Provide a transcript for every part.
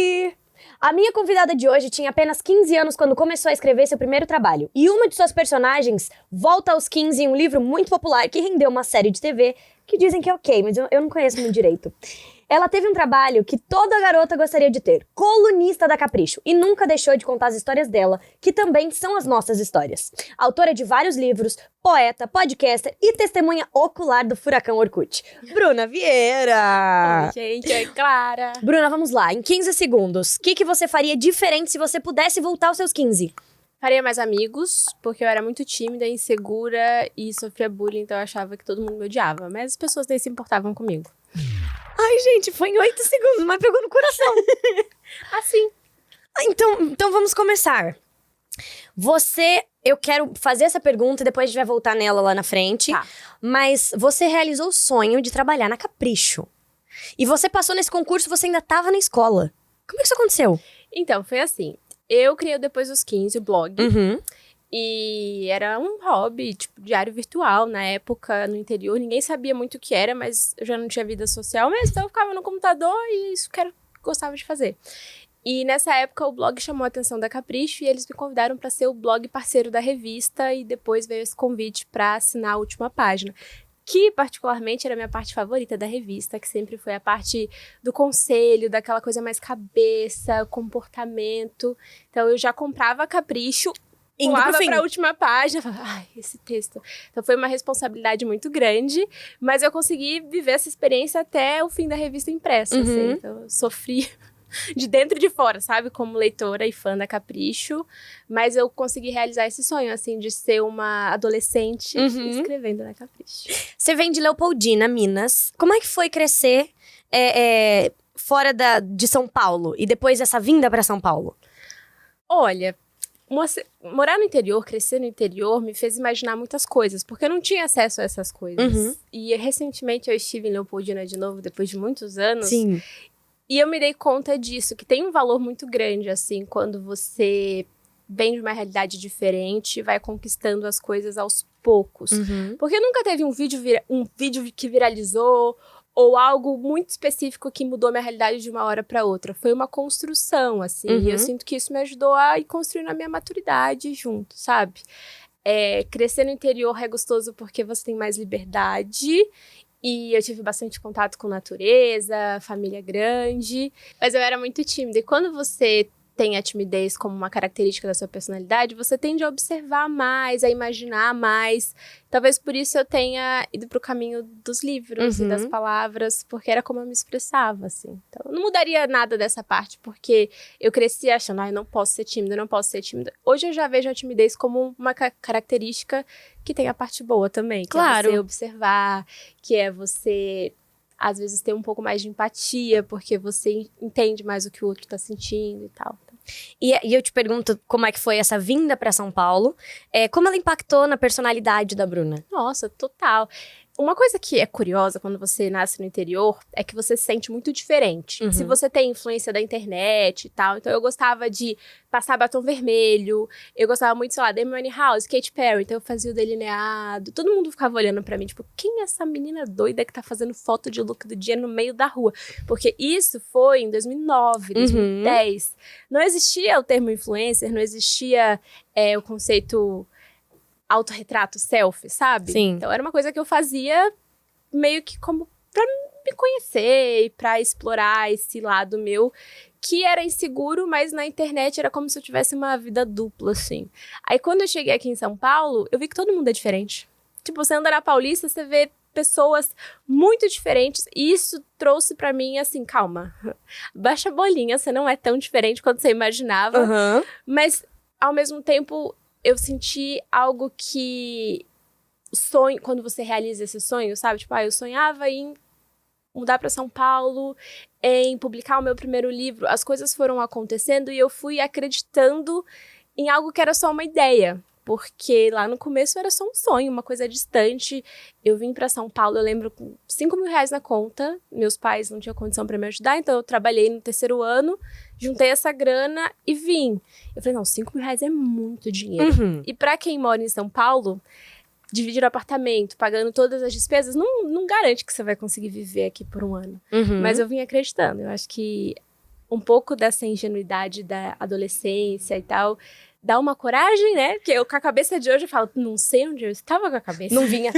Oi! A minha convidada de hoje tinha apenas 15 anos quando começou a escrever seu primeiro trabalho. E uma de suas personagens volta aos 15 em um livro muito popular que rendeu uma série de TV que dizem que é ok, mas eu não conheço muito direito. Ela teve um trabalho que toda garota gostaria de ter, colunista da Capricho, e nunca deixou de contar as histórias dela, que também são as nossas histórias. Autora de vários livros, poeta, podcaster e testemunha ocular do furacão Orkut. Bruna Vieira! Oi, gente, oi, Clara. Bruna, vamos lá, em 15 segundos, o que você faria diferente se você pudesse voltar aos seus 15? Faria mais amigos, porque eu era muito tímida, insegura e sofria bullying, então eu achava que todo mundo me odiava. Mas as pessoas nem se importavam comigo. Ai, gente, foi em 8 segundos, mas pegou no coração. Assim. Então vamos começar. Eu quero fazer essa pergunta e depois a gente vai voltar nela lá na frente. Tá. Mas você realizou o sonho de trabalhar na Capricho. E você passou nesse concurso, você ainda estava na escola. Como é que isso aconteceu? Então, foi assim. Eu criei depois dos 15 o blog. Uhum. E era um hobby, tipo, diário virtual. Na época, no interior, ninguém sabia muito o que era, mas eu já não tinha vida social mesmo. Então eu ficava no computador e isso que eu gostava de fazer. E nessa época o blog chamou a atenção da Capricho e eles me convidaram para ser o blog parceiro da revista e depois veio esse convite para assinar a última página, que particularmente era a minha parte favorita da revista, que sempre foi a parte do conselho, daquela coisa mais cabeça, comportamento. Então eu já comprava a Capricho, pulava para a última página, falava, ai, esse texto. Então foi uma responsabilidade muito grande, mas eu consegui viver essa experiência até o fim da revista impressa, assim. Então eu sofri de dentro e de fora, sabe? Como leitora e fã da Capricho. Mas eu consegui realizar esse sonho, assim, de ser uma adolescente escrevendo na Capricho. Você vem de Leopoldina, Minas. Como é que foi crescer fora de São Paulo? E depois dessa vinda para São Paulo? Olha, morar no interior, crescer no interior, me fez imaginar muitas coisas. Porque eu não tinha acesso a essas coisas. E recentemente eu estive em Leopoldina de novo, depois de muitos anos. Sim. E eu me dei conta disso, que tem um valor muito grande, assim, quando você vem de uma realidade diferente e vai conquistando as coisas aos poucos. Porque nunca teve um vídeo que viralizou ou algo muito específico que mudou minha realidade de uma hora para outra. Foi uma construção, assim, e eu sinto que isso me ajudou a ir construindo a minha maturidade junto, sabe? Crescer no interior é gostoso porque você tem mais liberdade. E eu tive bastante contato com natureza, família grande. Mas eu era muito tímida. E quando você tem a timidez como uma característica da sua personalidade, você tende a observar mais, a imaginar mais. Talvez por isso eu tenha ido pro caminho dos livros e das palavras, porque era como eu me expressava, assim. Então, eu não mudaria nada dessa parte, porque eu cresci achando, eu não posso ser tímida, eu não posso ser tímida. Hoje eu já vejo a timidez como uma característica que tem a parte boa também. Claro. Que é você observar, que é você, às vezes, ter um pouco mais de empatia, porque você entende mais o que o outro tá sentindo e tal. E eu te pergunto como é que foi essa vinda pra São Paulo. Como ela impactou na personalidade da Bruna? Nossa, total. Uma coisa que é curiosa quando você nasce no interior é que você se sente muito diferente. Se você tem influência da internet e tal. Então eu gostava de passar batom vermelho. Eu gostava muito, sei lá, da Amy Winehouse, Katy Perry. Então eu fazia o delineado. Todo mundo ficava olhando pra mim, tipo, quem é essa menina doida que tá fazendo foto de look do dia no meio da rua? Porque isso foi em 2009, 2010. Não existia o termo influencer, não existia o conceito autorretrato, selfie, sabe? Sim. Então era uma coisa que eu fazia meio que como pra me conhecer e pra explorar esse lado meu, que era inseguro, mas na internet era como se eu tivesse uma vida dupla, assim. Aí quando eu cheguei aqui em São Paulo, eu vi que todo mundo é diferente. Tipo, você anda na Paulista, você vê pessoas muito diferentes, e isso trouxe pra mim, assim, calma, baixa a bolinha, você não é tão diferente quanto você imaginava, mas ao mesmo tempo eu senti algo que sonho, quando você realiza esse sonho, sabe? Tipo, eu sonhava em mudar para São Paulo, em publicar o meu primeiro livro. As coisas foram acontecendo e eu fui acreditando em algo que era só uma ideia. Porque lá no começo era só um sonho, uma coisa distante. Eu vim para São Paulo, eu lembro, com R$5.000 na conta. Meus pais não tinham condição para me ajudar, então eu trabalhei no terceiro ano, juntei essa grana e vim. Eu falei, não, R$5.000 é muito dinheiro. E para quem mora em São Paulo, dividir o apartamento, pagando todas as despesas, não garante que você vai conseguir viver aqui por um ano. Mas eu vim acreditando. Eu acho que um pouco dessa ingenuidade da adolescência e tal, dá uma coragem, né? Porque eu, com a cabeça de hoje, eu falo, não sei onde eu estava com a cabeça. Não vinha.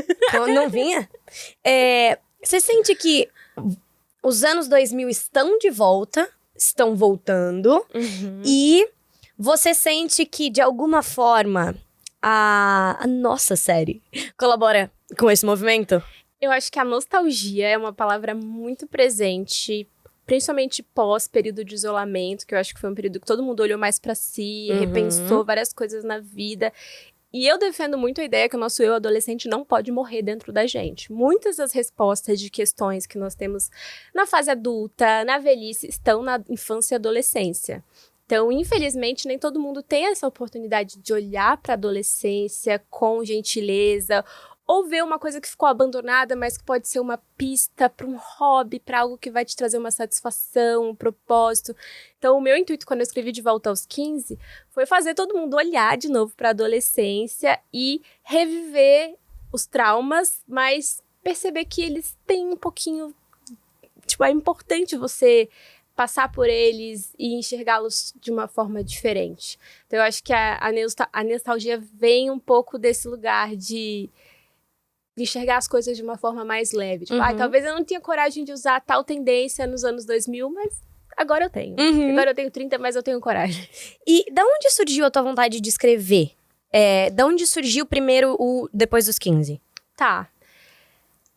Não vinha? Você sente que os anos 2000 estão de volta, estão voltando, e você sente que, de alguma forma, a nossa série colabora com esse movimento? Eu acho que a nostalgia é uma palavra muito presente, principalmente pós-período de isolamento, que eu acho que foi um período que todo mundo olhou mais pra si, repensou várias coisas na vida. E eu defendo muito a ideia que o nosso eu adolescente não pode morrer dentro da gente. Muitas das respostas de questões que nós temos na fase adulta, na velhice, estão na infância e adolescência. Então, infelizmente, nem todo mundo tem essa oportunidade de olhar para a adolescência com gentileza, ou ver uma coisa que ficou abandonada, mas que pode ser uma pista para um hobby, para algo que vai te trazer uma satisfação, um propósito. Então, o meu intuito quando eu escrevi De Volta aos 15 foi fazer todo mundo olhar de novo para a adolescência e reviver os traumas, mas perceber que eles têm um pouquinho... Tipo, é importante você passar por eles e enxergá-los de uma forma diferente. Então, eu acho que a nostalgia vem um pouco desse lugar de enxergar as coisas de uma forma mais leve. Tipo, talvez eu não tinha coragem de usar tal tendência nos anos 2000, mas agora eu tenho. Agora eu tenho 30, mas eu tenho coragem. E da onde surgiu a tua vontade de escrever? Da onde surgiu primeiro o Depois dos 15? Tá.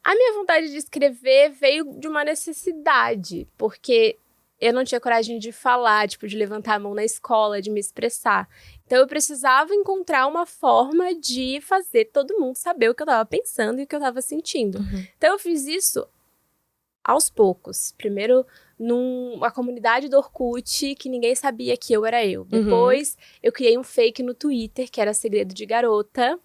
A minha vontade de escrever veio de uma necessidade, porque eu não tinha coragem de falar, tipo, de levantar a mão na escola, de me expressar. Então, eu precisava encontrar uma forma de fazer todo mundo saber o que eu tava pensando e o que eu tava sentindo. Então, eu fiz isso aos poucos. Primeiro, numa comunidade do Orkut, que ninguém sabia que eu era eu. Depois, eu criei um fake no Twitter, que era Segredo de Garota,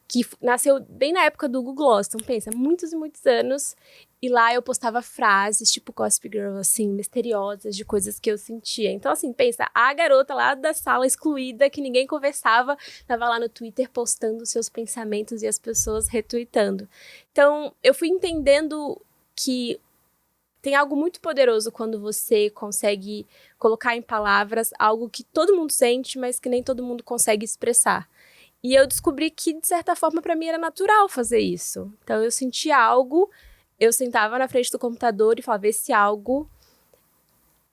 que nasceu bem na época do Google Gloss. Então, pensa, muitos e muitos anos. E lá eu postava frases, tipo Gossip Girl, assim, misteriosas, de coisas que eu sentia. Então, assim, pensa, a garota lá da sala excluída, que ninguém conversava, tava lá no Twitter postando seus pensamentos e as pessoas retweetando. Então, eu fui entendendo que tem algo muito poderoso quando você consegue colocar em palavras algo que todo mundo sente, mas que nem todo mundo consegue expressar. E eu descobri que, de certa forma, pra mim era natural fazer isso. Então, eu sentia algo... Eu sentava na frente do computador e falava, esse algo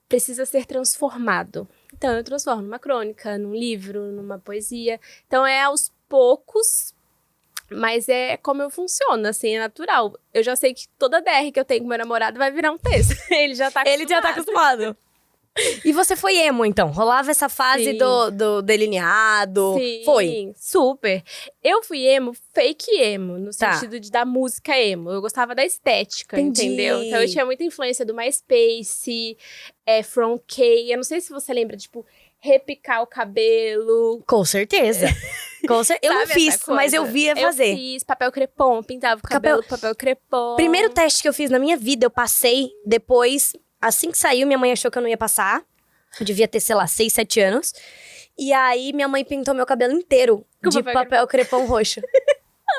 precisa ser transformado. Então, eu transformo numa crônica, num livro, numa poesia. Então, é aos poucos, mas é como eu funciono, assim, é natural. Eu já sei que toda DR que eu tenho com meu namorado vai virar um texto. Ele já tá acostumado. E você foi emo, então? Rolava essa fase do delineado? Sim, foi? Super. Eu fui emo, fake emo, no sentido da música emo. Eu gostava da estética, entendeu? Então eu tinha muita influência do MySpace, From K. Eu não sei se você lembra, tipo, repicar o cabelo. Com certeza. Eu não fiz, mas eu via fazer. Eu fiz papel crepom, pintava o cabelo com papel crepom. Primeiro teste que eu fiz na minha vida, eu passei, depois... Assim que saiu, minha mãe achou que eu não ia passar. Eu devia ter, sei lá, 6, 7 anos. E aí, minha mãe pintou meu cabelo inteiro de papel crepom roxo.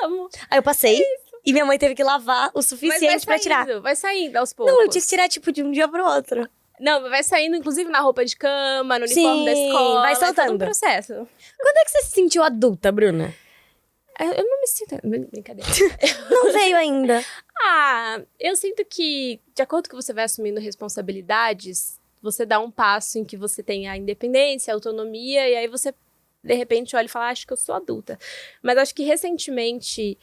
Amo. Aí eu passei e minha mãe teve que lavar o suficiente pra tirar. Vai saindo aos poucos. Não, eu tinha que tirar, tipo, de um dia pro outro. Não, vai saindo, inclusive, na roupa de cama, no uniforme da escola. Vai soltando. É todo um processo. Quando é que você se sentiu adulta, Bruna? Eu não me sinto... Brincadeira. Não veio ainda. Eu sinto que, de acordo com que você vai assumindo responsabilidades, você dá um passo em que você tem a independência, a autonomia, e aí você, de repente, olha e fala, acho que eu sou adulta. Mas acho que, recentemente,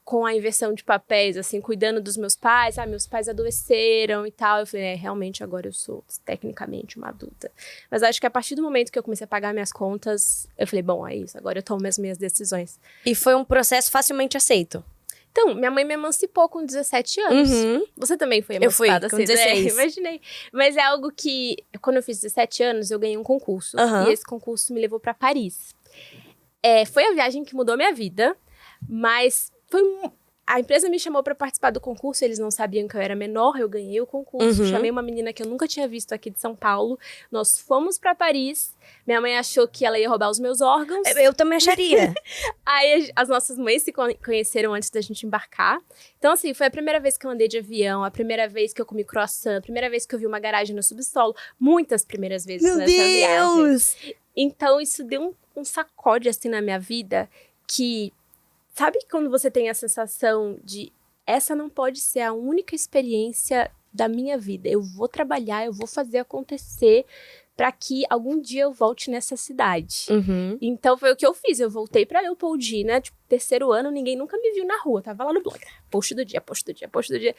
com a inversão de papéis, assim, cuidando dos meus pais, meus pais adoeceram e tal, eu falei, realmente, agora eu sou, tecnicamente, uma adulta. Mas acho que a partir do momento que eu comecei a pagar minhas contas, eu falei, bom, é isso, agora eu tomo as minhas decisões. E foi um processo facilmente aceito. Então, minha mãe me emancipou com 17 anos. Você também foi emancipada? Eu fui, com 16. Imaginei. Mas é algo que, quando eu fiz 17 anos, eu ganhei um concurso. E esse concurso me levou pra Paris. Foi a viagem que mudou minha vida, mas foi A empresa me chamou pra participar do concurso, eles não sabiam que eu era menor, eu ganhei o concurso, chamei uma menina que eu nunca tinha visto aqui de São Paulo, nós fomos pra Paris, minha mãe achou que ela ia roubar os meus órgãos. Eu também acharia. Aí as nossas mães se conheceram antes da gente embarcar. Então, assim, foi a primeira vez que eu andei de avião, a primeira vez que eu comi croissant, a primeira vez que eu vi uma garagem no subsolo, muitas primeiras vezes nessa viagem. Então, isso deu um sacode, assim, na minha vida, que... Sabe quando você tem a sensação de essa não pode ser a única experiência da minha vida? Eu vou trabalhar, eu vou fazer acontecer para que algum dia eu volte nessa cidade. Então foi o que eu fiz. Eu voltei para Leopoldina, tipo, 3º ano, ninguém nunca me viu na rua. Tava lá no blog. Post do dia, post do dia, post do dia.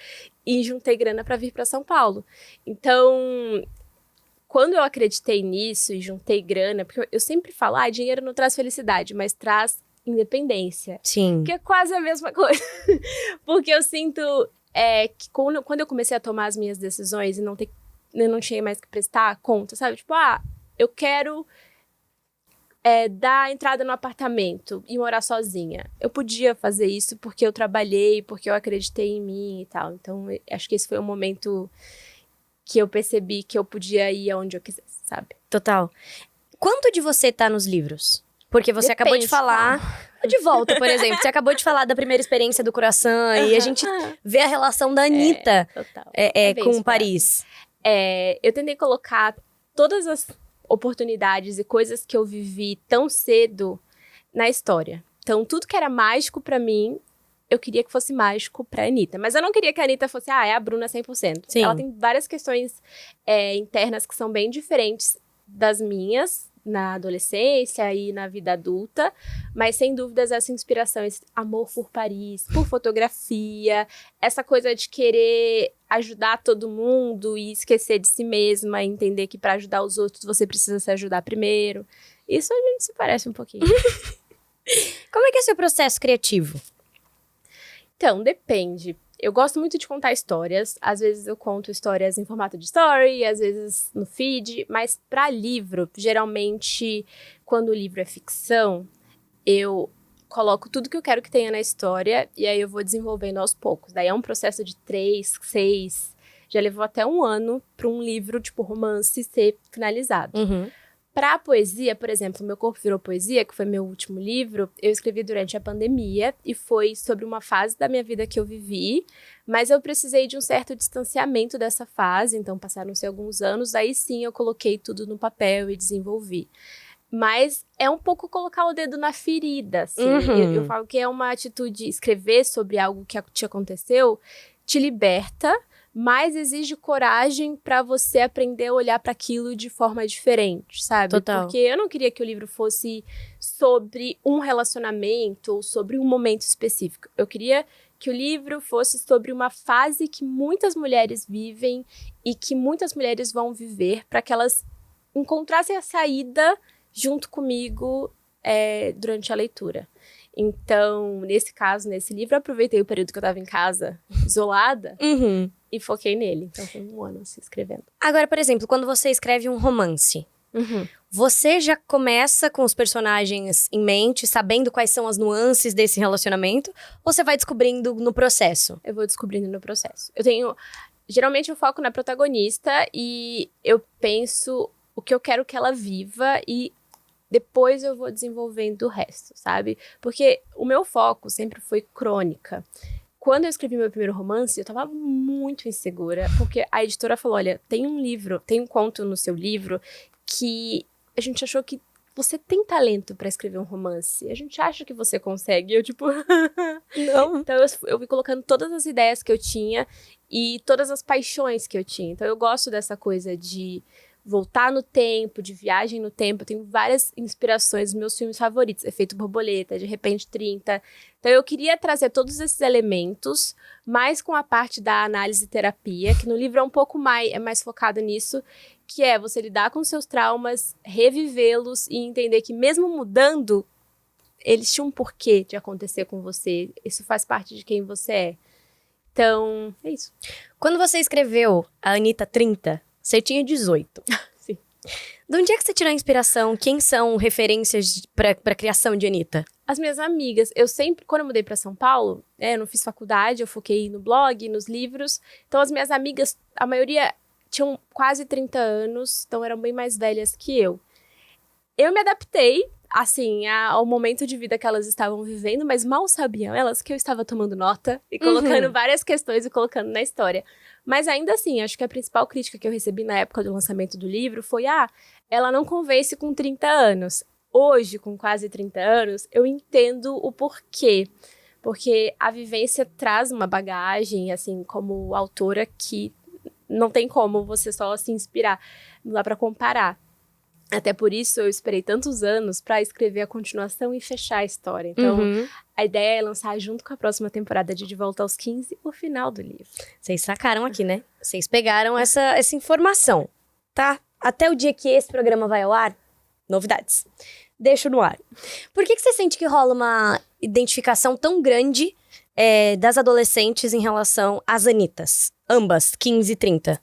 E juntei grana para vir para São Paulo. Então, quando eu acreditei nisso e juntei grana, porque eu sempre falo, dinheiro não traz felicidade, mas traz independência. Sim. Que é quase a mesma coisa. Porque eu sinto que quando eu comecei a tomar as minhas decisões e eu não tinha mais que prestar conta, sabe? Tipo, eu quero dar entrada no apartamento e morar sozinha. Eu podia fazer isso porque eu trabalhei, porque eu acreditei em mim e tal. Então, acho que esse foi o momento que eu percebi que eu podia ir aonde eu quisesse, sabe? Total. Quanto de você tá nos livros? Porque você acabou de falar... De volta, por exemplo. Você acabou de falar da primeira experiência do Croissant e a gente vê a relação da Anitta com Paris. Eu tentei colocar todas as oportunidades e coisas que eu vivi tão cedo na história. Então, tudo que era mágico pra mim, eu queria que fosse mágico pra Anitta. Mas eu não queria que a Anitta fosse, é a Bruna 100%. Sim. Ela tem várias questões internas que são bem diferentes das minhas, na adolescência e na vida adulta, mas sem dúvidas essa inspiração, esse amor por Paris, por fotografia, essa coisa de querer ajudar todo mundo e esquecer de si mesma, entender que para ajudar os outros você precisa se ajudar primeiro. Isso a gente se parece um pouquinho. Como é que é seu processo criativo? Então, depende. Eu gosto muito de contar histórias. Às vezes eu conto histórias em formato de story, às vezes no feed. Mas para livro, geralmente, quando o livro é ficção, eu coloco tudo que eu quero que tenha na história e aí eu vou desenvolvendo aos poucos. Daí é um processo de 3, 6... Já levou até 1 ano para um livro, tipo, romance, ser finalizado. Pra poesia, por exemplo, Meu Corpo Virou Poesia, que foi meu último livro, eu escrevi durante a pandemia e foi sobre uma fase da minha vida que eu vivi, mas eu precisei de um certo distanciamento dessa fase, então passaram-se alguns anos, aí sim eu coloquei tudo no papel e desenvolvi. Mas é um pouco colocar o dedo na ferida, assim. Eu falo que é uma atitude, escrever sobre algo que te aconteceu, te liberta, mas exige coragem pra você aprender a olhar para aquilo de forma diferente, sabe? Total. Porque eu não queria que o livro fosse sobre um relacionamento ou sobre um momento específico. Eu queria que o livro fosse sobre uma fase que muitas mulheres vivem e que muitas mulheres vão viver para que elas encontrassem a saída junto comigo durante a leitura. Então, nesse caso, nesse livro, eu aproveitei o período que eu estava em casa, isolada, e foquei nele. Então, foi 1 ano se escrevendo. Agora, por exemplo, quando você escreve um romance, você já começa com os personagens em mente, sabendo quais são as nuances desse relacionamento? Ou você vai descobrindo no processo? Eu vou descobrindo no processo. Geralmente, eu foco na protagonista e eu penso o que eu quero que ela viva e depois eu vou desenvolvendo o resto, sabe? Porque o meu foco sempre foi crônica. Quando eu escrevi meu primeiro romance, eu tava muito insegura, porque a editora falou, olha, tem um conto no seu livro que a gente achou que você tem talento pra escrever um romance. A gente acha que você consegue. E eu, tipo, não. Então, eu fui colocando todas as ideias que eu tinha e todas as paixões que eu tinha. Então, eu gosto dessa coisa de voltar no tempo, de viagem no tempo. Eu tenho várias inspirações, meus filmes favoritos. Efeito Borboleta, De Repente 30. Então, eu queria trazer todos esses elementos, mais com a parte da análise e terapia, que no livro é um pouco mais focado nisso, que é você lidar com seus traumas, revivê-los e entender que mesmo mudando, eles tinham um porquê de acontecer com você. Isso faz parte de quem você é. Então, é isso. Quando você escreveu a Anitta 30, você tinha 18. Sim. De onde é que você tirou a inspiração? Quem são referências pra criação de Anitta? As minhas amigas, eu sempre, quando eu mudei pra São Paulo, eu não fiz faculdade, eu foquei no blog, nos livros. Então, as minhas amigas, a maioria tinham quase 30 anos, então eram bem mais velhas que eu. Eu me adaptei, assim, ao momento de vida que elas estavam vivendo, mas mal sabiam elas que eu estava tomando nota e colocando várias questões e colocando na história. Mas ainda assim, acho que a principal crítica que eu recebi na época do lançamento do livro foi, ela não convence com 30 anos. Hoje, com quase 30 anos, eu entendo o porquê. Porque a vivência traz uma bagagem, assim, como autora, que não tem como você só se inspirar. Não dá pra comparar. Até por isso, eu esperei tantos anos pra escrever a continuação e fechar a história. Então, a ideia é lançar junto com a próxima temporada de Volta aos 15 o final do livro. Vocês sacaram aqui, né? Vocês pegaram essa informação, tá? Até o dia que esse programa vai ao ar, novidades. Deixo no ar. Por que você sente que rola uma identificação tão grande das adolescentes em relação às Anitas? Ambas, 15 e 30.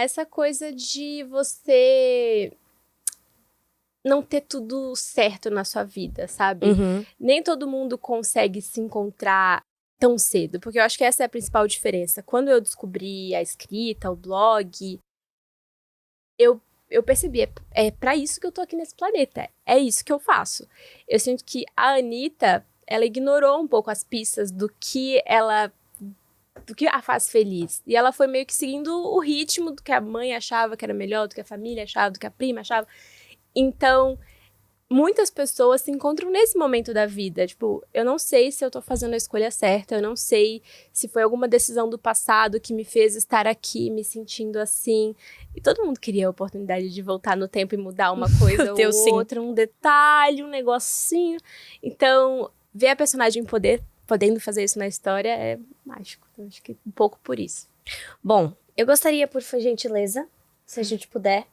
Essa coisa de você não ter tudo certo na sua vida, sabe? Nem todo mundo consegue se encontrar tão cedo, porque eu acho que essa é a principal diferença. Quando eu descobri a escrita, o blog, eu percebi, é pra isso que eu tô aqui nesse planeta, é isso que eu faço. Eu sinto que a Anitta, ela ignorou um pouco as pistas do que a faz feliz. E ela foi meio que seguindo o ritmo do que a mãe achava que era melhor, do que a família achava, do que a prima achava. Então, muitas pessoas se encontram nesse momento da vida. Tipo, eu não sei se eu tô fazendo a escolha certa, eu não sei se foi alguma decisão do passado que me fez estar aqui, me sentindo assim. E todo mundo queria a oportunidade de voltar no tempo e mudar uma coisa ou outra, um detalhe, um negocinho. Então, ver a personagem podendo fazer isso na história é mágico. Então, acho que um pouco por isso. Bom, eu gostaria, por gentileza, se a gente puder,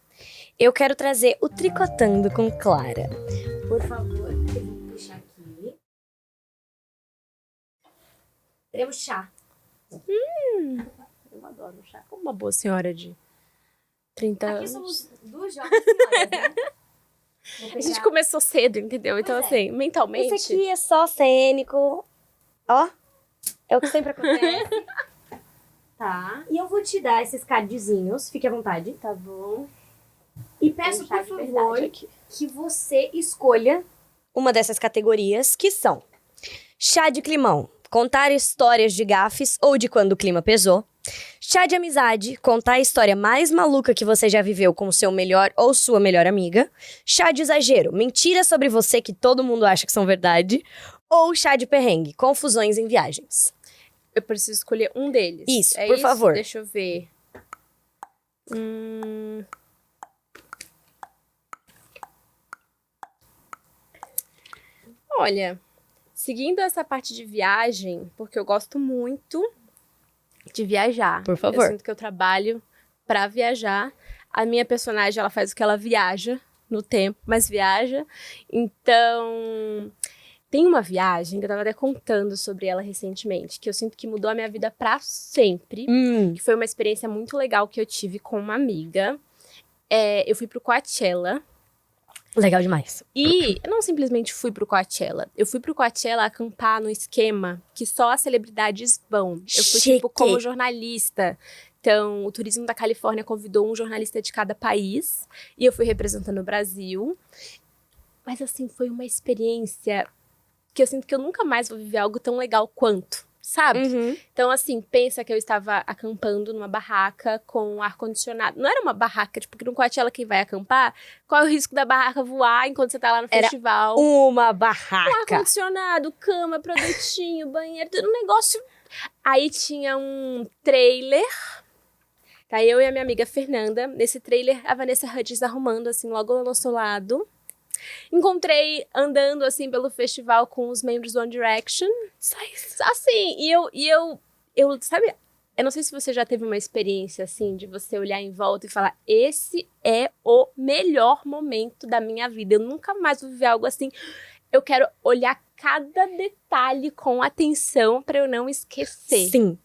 eu quero trazer o Tricotando com Clara. Por favor, eu vou puxar aqui. Teremos chá. Eu adoro chá. Como uma boa senhora de 30 anos. Aqui somos duas jovens senhoras, né? A gente começou cedo, entendeu? Então, assim, mentalmente... Esse aqui é só cênico. Ó, é o que sempre acontece. Tá. E eu vou te dar esses cardzinhos. Fique à vontade. Tá bom. E peço, por favor, que você escolha uma dessas categorias, que são chá de climão, contar histórias de gafes ou de quando o clima pesou. Chá de amizade, contar a história mais maluca que você já viveu com o seu melhor ou sua melhor amiga. Chá de exagero, mentiras sobre você que todo mundo acha que são verdade. Ou chá de perrengue, confusões em viagens. Eu preciso escolher um deles. Isso, por favor. Deixa eu ver. Olha, seguindo essa parte de viagem, porque eu gosto muito de viajar. Por favor. Eu sinto que eu trabalho pra viajar. A minha personagem, ela faz o que ela viaja no tempo, mas viaja. Então, tem uma viagem que eu tava até contando sobre ela recentemente, que eu sinto que mudou a minha vida pra sempre. Que foi uma experiência muito legal que eu tive com uma amiga. Eu fui pro Coachella. Legal demais. E eu não simplesmente fui pro Coachella. Eu fui pro Coachella acampar no esquema que só as celebridades vão. Eu fui, tipo, como jornalista. Então, o Turismo da Califórnia convidou um jornalista de cada país. E eu fui representando o Brasil. Mas, assim, foi uma experiência que eu sinto que eu nunca mais vou viver algo tão legal quanto. Sabe? Então, assim, pensa que eu estava acampando numa barraca com ar-condicionado. Não era uma barraca, tipo, porque no Coachella quem vai acampar, qual é o risco da barraca voar enquanto você tá lá no festival? Uma barraca. Com ar-condicionado, cama, produtinho, banheiro, tudo um negócio. Aí tinha um trailer. Tá, eu e a minha amiga Fernanda. Nesse trailer, a Vanessa Hudgens arrumando, assim, logo ao nosso lado. Encontrei andando, assim, pelo festival com os membros do One Direction. Assim, e eu, sabe, eu não sei se você já teve uma experiência, assim, de você olhar em volta e falar, esse é o melhor momento da minha vida, eu nunca mais vou viver algo assim. Eu quero olhar cada detalhe com atenção pra eu não esquecer. Sim.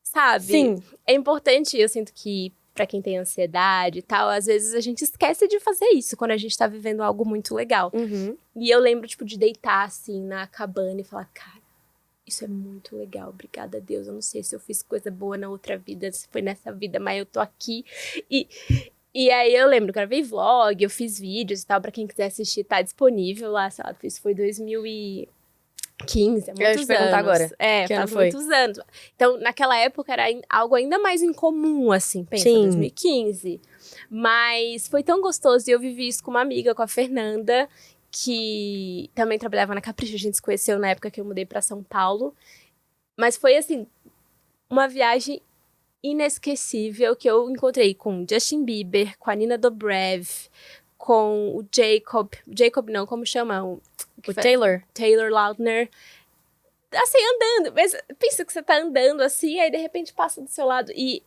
Sabe? Sim. É importante, eu sinto que pra quem tem ansiedade e tal, às vezes a gente esquece de fazer isso quando a gente tá vivendo algo muito legal. E eu lembro, tipo, de deitar, assim, na cabana e falar, cara, isso é muito legal, obrigada a Deus. Eu não sei se eu fiz coisa boa na outra vida, se foi nessa vida, mas eu tô aqui. E aí eu lembro que eu gravei vlog, eu fiz vídeos e tal, pra quem quiser assistir, tá disponível lá, sei lá, isso foi 2015, há muitos anos. Eu ia te perguntar agora. É, Que ano faz foi? muitos anos. Então, naquela época era algo ainda mais incomum, assim, pensa, Sim. 2015. Mas foi tão gostoso e eu vivi isso com uma amiga, com a Fernanda, que também trabalhava na Capricho, a gente se conheceu na época que eu mudei pra São Paulo. Mas foi, assim, uma viagem inesquecível que eu encontrei com Justin Bieber, com a Nina Dobrev, com o Jacob não, como chama? O Taylor. Taylor Lautner. Assim, andando, mas pensa que você tá andando assim, aí de repente passa do seu lado e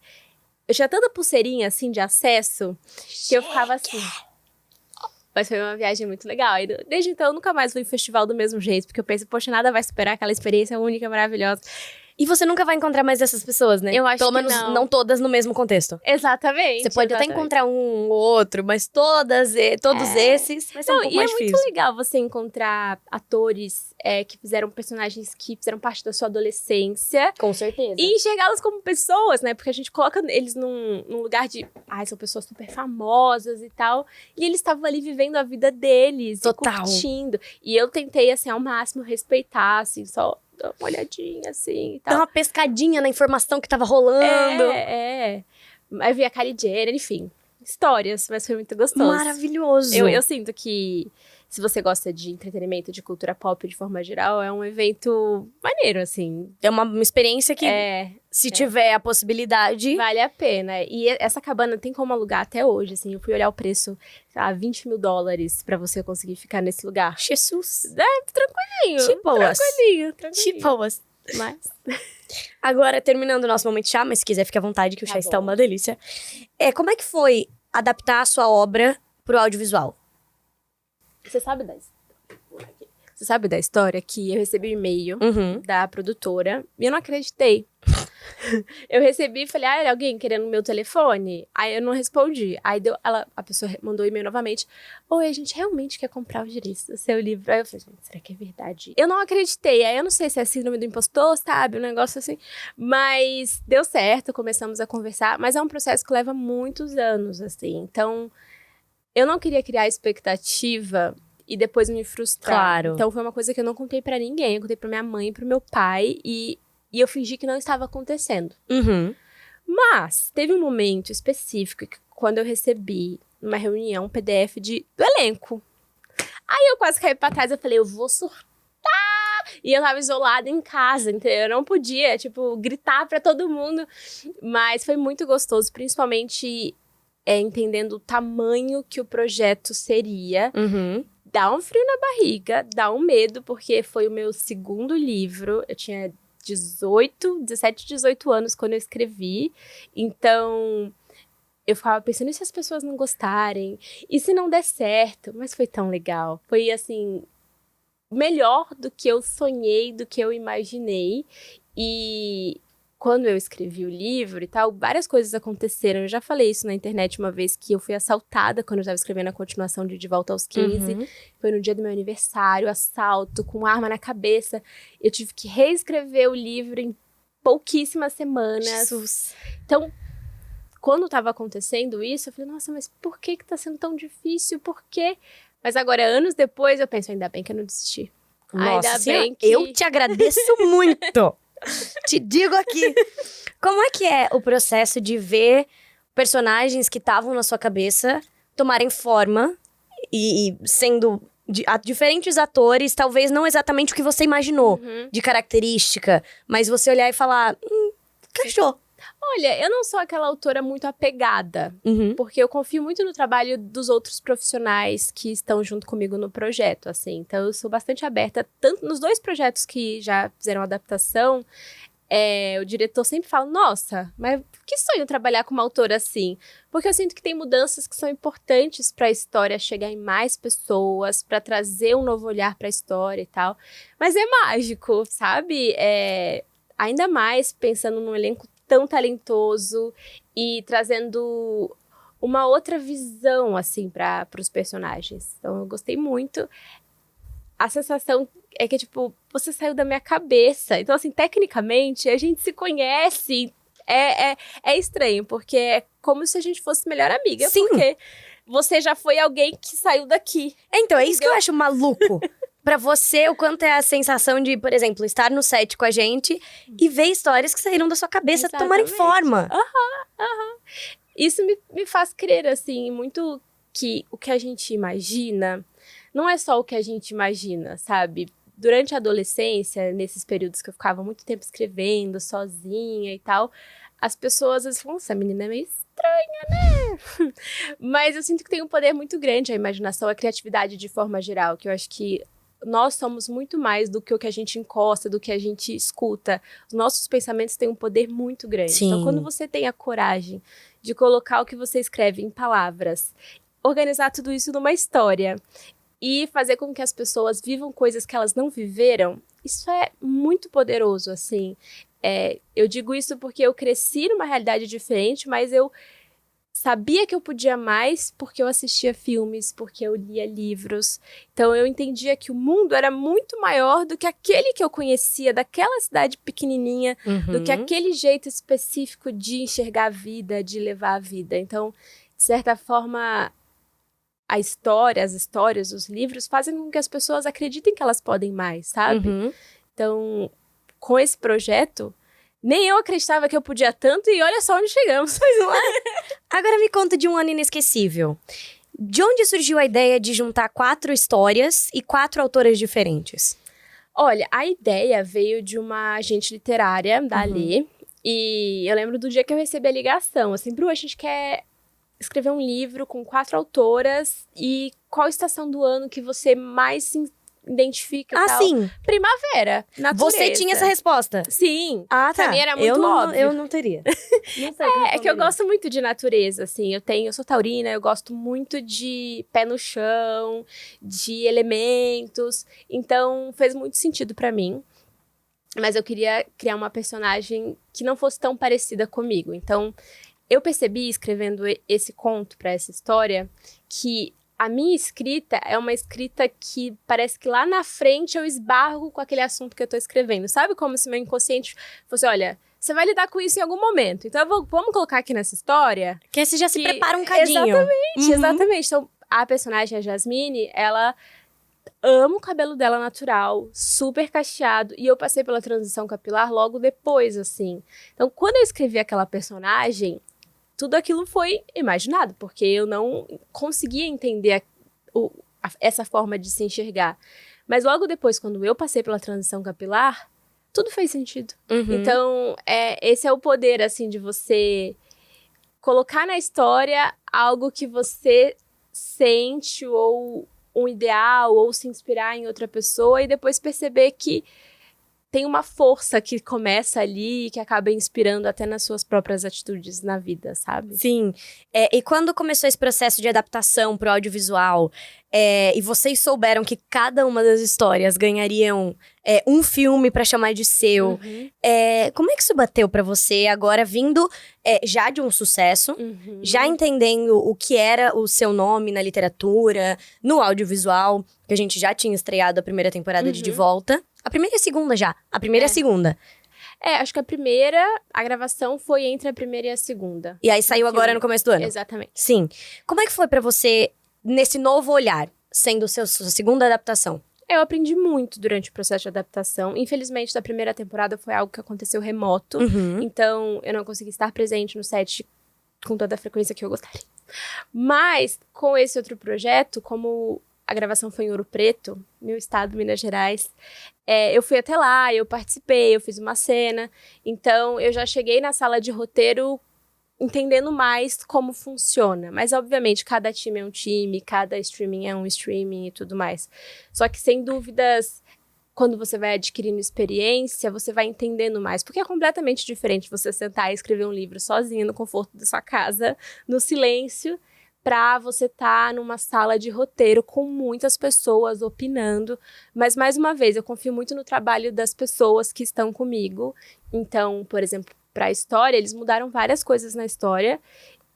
eu tinha tanta pulseirinha assim de acesso que eu ficava assim. Mas foi uma viagem muito legal. E desde então eu nunca mais fui em festival do mesmo jeito, porque eu penso, poxa, nada vai superar aquela experiência única, maravilhosa. E você nunca vai encontrar mais essas pessoas, né? Eu acho Pelo que menos não. todas no mesmo contexto. Exatamente. Você pode até exatamente. encontrar um ou outro, mas todos esses vai ser um pouco mais é difícil. muito legal você encontrar atores que fizeram personagens que fizeram parte da sua adolescência Com certeza. e enxergá-los como pessoas, né? Porque a gente coloca eles num lugar de... são pessoas super famosas e tal. E eles estavam ali vivendo a vida deles. Total. E curtindo. E eu tentei, assim, ao máximo respeitar, assim, só dar uma olhadinha, assim, e tal. Dá uma pescadinha na informação que tava rolando. Aí vi a Kylie Jenner, enfim. Histórias, mas foi muito gostoso. Maravilhoso. Eu sinto que, se você gosta de entretenimento, de cultura pop de forma geral, é um evento maneiro, assim. É uma experiência que, se tiver a possibilidade... Vale a pena. E essa cabana tem como alugar até hoje, assim. Eu fui olhar o preço, sei lá, $20 mil pra você conseguir ficar nesse lugar. Jesus. Tranquilinho. De boas. Tranquilinho. De boas. Mas... Agora, terminando o nosso momento chá, mas se quiser, fique à vontade, que o Tá chá bom. está uma delícia. Como é que foi adaptar a sua obra pro audiovisual? Você sabe da história que eu recebi um e-mail da produtora e eu não acreditei. Eu recebi e falei, era alguém querendo o meu telefone? Aí eu não respondi. Aí a pessoa mandou o e-mail novamente. Oi, a gente realmente quer comprar os direitos do seu livro. Aí eu falei, gente, será que é verdade? Eu não acreditei. Aí eu não sei se é síndrome do impostor, sabe? Um negócio assim. Mas deu certo, começamos a conversar. Mas é um processo que leva muitos anos, assim. Então, eu não queria criar expectativa e depois me frustrar. Claro. Então, foi uma coisa que eu não contei pra ninguém. Eu contei pra minha mãe e pro meu pai. E eu fingi que não estava acontecendo. Mas teve um momento específico que quando eu recebi numa reunião um PDF do elenco. Aí eu quase caí pra trás, eu falei, eu vou surtar! E eu tava isolada em casa, entendeu? Eu não podia, gritar pra todo mundo. Mas foi muito gostoso, principalmente entendendo o tamanho que o projeto seria. Dá um frio na barriga, dá um medo, porque foi o meu segundo livro. Eu tinha 17, 18 anos quando eu escrevi. Então, eu ficava pensando, e se as pessoas não gostarem? E se não der certo? Mas foi tão legal. Foi, assim, melhor do que eu sonhei, do que eu imaginei. E quando eu escrevi o livro e tal, várias coisas aconteceram. Eu já falei isso na internet uma vez, que eu fui assaltada quando eu estava escrevendo a continuação de Volta aos 15. Foi no dia do meu aniversário, assalto, com arma na cabeça. Eu tive que reescrever o livro em pouquíssimas semanas. Jesus. Então, quando estava acontecendo isso, eu falei, nossa, mas por que tá sendo tão difícil? Por quê? Mas agora, anos depois, eu penso, ainda bem que eu não desisti. Nossa ainda senhora, bem que... eu te agradeço muito. Te digo aqui. Como é que é o processo de ver personagens que estavam na sua cabeça tomarem forma e sendo diferentes atores, talvez não exatamente o que você imaginou de característica, mas você olhar e falar, encaixou. Olha, eu não sou aquela autora muito apegada, porque eu confio muito no trabalho dos outros profissionais que estão junto comigo no projeto, assim. Então, eu sou bastante aberta, tanto nos 2 projetos que já fizeram adaptação, o diretor sempre fala, nossa, mas que sonho trabalhar com uma autora assim? Porque eu sinto que tem mudanças que são importantes para a história chegar em mais pessoas, para trazer um novo olhar para a história e tal. Mas é mágico, sabe? Ainda mais pensando num elenco tão talentoso e trazendo uma outra visão, assim, para os personagens. Então, eu gostei muito. A sensação é que, tipo, você saiu da minha cabeça. Então, assim, tecnicamente, a gente se conhece. É estranho, porque é como se a gente fosse melhor amiga. Sim. Porque você já foi alguém que saiu daqui. Então, é isso que eu acho maluco. Pra você, o quanto é a sensação de, por exemplo, estar no set com a gente e ver histórias que saíram da sua cabeça tomarem forma. Isso me faz crer, assim, muito que o que a gente imagina não é só o que a gente imagina, sabe? Durante a adolescência, nesses períodos que eu ficava muito tempo escrevendo, sozinha e tal, as pessoas às vezes falam, essa menina é meio estranha, né? Mas eu sinto que tem um poder muito grande a imaginação, a criatividade de forma geral, que eu acho que nós somos muito mais do que o que a gente encosta, do que a gente escuta. Os nossos pensamentos têm um poder muito grande. Sim. Então, quando você tem a coragem de colocar o que você escreve em palavras, organizar tudo isso numa história e fazer com que as pessoas vivam coisas que elas não viveram, isso é muito poderoso, assim. Eu digo isso porque eu cresci numa realidade diferente, mas eu sabia que eu podia mais porque eu assistia filmes, porque eu lia livros. Então eu entendia que o mundo era muito maior do que aquele que eu conhecia, daquela cidade pequenininha, do que aquele jeito específico de enxergar a vida, de levar a vida. Então, de certa forma, as histórias, os livros fazem com que as pessoas acreditem que elas podem mais, sabe? Então, com esse projeto, nem eu acreditava que eu podia tanto e olha só onde chegamos. Agora me conta de um ano inesquecível. De onde surgiu a ideia de juntar 4 histórias e 4 autoras diferentes? Olha, a ideia veio de uma agente literária da Alê. E eu lembro do dia que eu recebi a ligação. Assim, Bru, a gente quer escrever um livro com 4 autoras. E qual estação do ano que você mais se identifica e tal? Sim. Primavera, natureza. Você tinha essa resposta? Sim. Ah, tá. Pra mim era muito óbvio. Eu não teria. Não sei É que eu gosto muito de natureza, assim. Eu sou taurina, eu gosto muito de pé no chão, de elementos. Então, fez muito sentido pra mim. Mas eu queria criar uma personagem que não fosse tão parecida comigo. Então, eu percebi, escrevendo esse conto pra essa história, que a minha escrita é uma escrita que parece que lá na frente eu esbarro com aquele assunto que eu tô escrevendo. Sabe como se meu inconsciente fosse, olha, você vai lidar com isso em algum momento. Então, vamos colocar aqui nessa história. Que aí você já se prepara um cadinho. Exatamente. Então, a personagem, a Jasmine, ela ama o cabelo dela natural, super cacheado. E eu passei pela transição capilar logo depois, assim. Então, quando eu escrevi aquela personagem, tudo aquilo foi imaginado, porque eu não conseguia entender essa forma de se enxergar. Mas logo depois, quando eu passei pela transição capilar, tudo fez sentido. Então, esse é o poder, assim, de você colocar na história algo que você sente, ou um ideal, ou se inspirar em outra pessoa, e depois perceber que tem uma força que começa ali e que acaba inspirando até nas suas próprias atitudes na vida, sabe? Sim. E quando começou esse processo de adaptação pro audiovisual, e vocês souberam que cada uma das histórias ganhariam um filme pra chamar de seu, como é que isso bateu pra você agora, vindo já de um sucesso, já entendendo o que era o seu nome na literatura, no audiovisual, que a gente já tinha estreado a primeira temporada de Volta. A primeira e a segunda já. A primeira e a segunda. Acho que a gravação foi entre a primeira e a segunda. E aí saiu agora no começo do ano. Exatamente. Sim. Como é que foi pra você, nesse novo olhar, sendo sua segunda adaptação? Eu aprendi muito durante o processo de adaptação. Infelizmente, da primeira temporada foi algo que aconteceu remoto. Então, eu não consegui estar presente no set com toda a frequência que eu gostaria. Mas, com esse outro projeto, como a gravação foi em Ouro Preto, meu estado, Minas Gerais, eu fui até lá, eu participei, eu fiz uma cena. Então, eu já cheguei na sala de roteiro entendendo mais como funciona. Mas, obviamente, cada time é um time, cada streaming é um streaming e tudo mais. Só que, sem dúvidas, quando você vai adquirindo experiência, você vai entendendo mais. Porque é completamente diferente você sentar e escrever um livro sozinho, no conforto da sua casa, no silêncio, pra você estar numa sala de roteiro com muitas pessoas opinando. Mas, mais uma vez, eu confio muito no trabalho das pessoas que estão comigo. Então, por exemplo, pra história, eles mudaram várias coisas na história.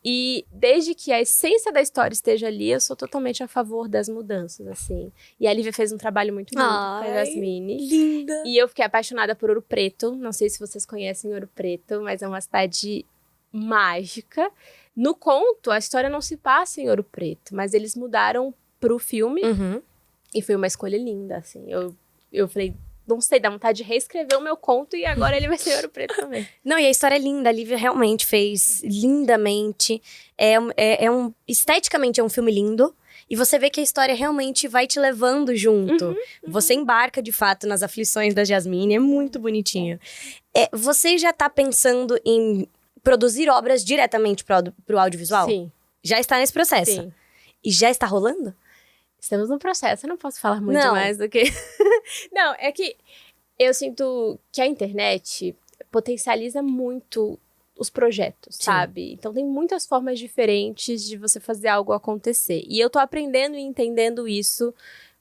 E desde que a essência da história esteja ali, eu sou totalmente a favor das mudanças, assim. E a Lívia fez um trabalho muito lindo com a Jasmine. Linda! E eu fiquei apaixonada por Ouro Preto. Não sei se vocês conhecem Ouro Preto, mas é uma cidade mágica. No conto, a história não se passa em Ouro Preto, mas eles mudaram pro filme. Uhum. E foi uma escolha linda, assim. Eu falei, não sei, dá vontade de reescrever o meu conto e agora ele vai ser Ouro Preto também. Não, e a história é linda, a Lívia realmente fez lindamente. Esteticamente é um filme lindo. E você vê que a história realmente vai te levando junto. Você embarca, de fato, nas aflições da Jasmine. É muito bonitinho. Você já tá pensando em produzir obras diretamente pro audiovisual? Sim. Já está nesse processo? Sim. E já está rolando? Estamos no processo, eu não posso falar muito Não. mais do que... Não, é que eu sinto que a internet potencializa muito os projetos, Sim. sabe? Então tem muitas formas diferentes de você fazer algo acontecer. E eu tô aprendendo e entendendo isso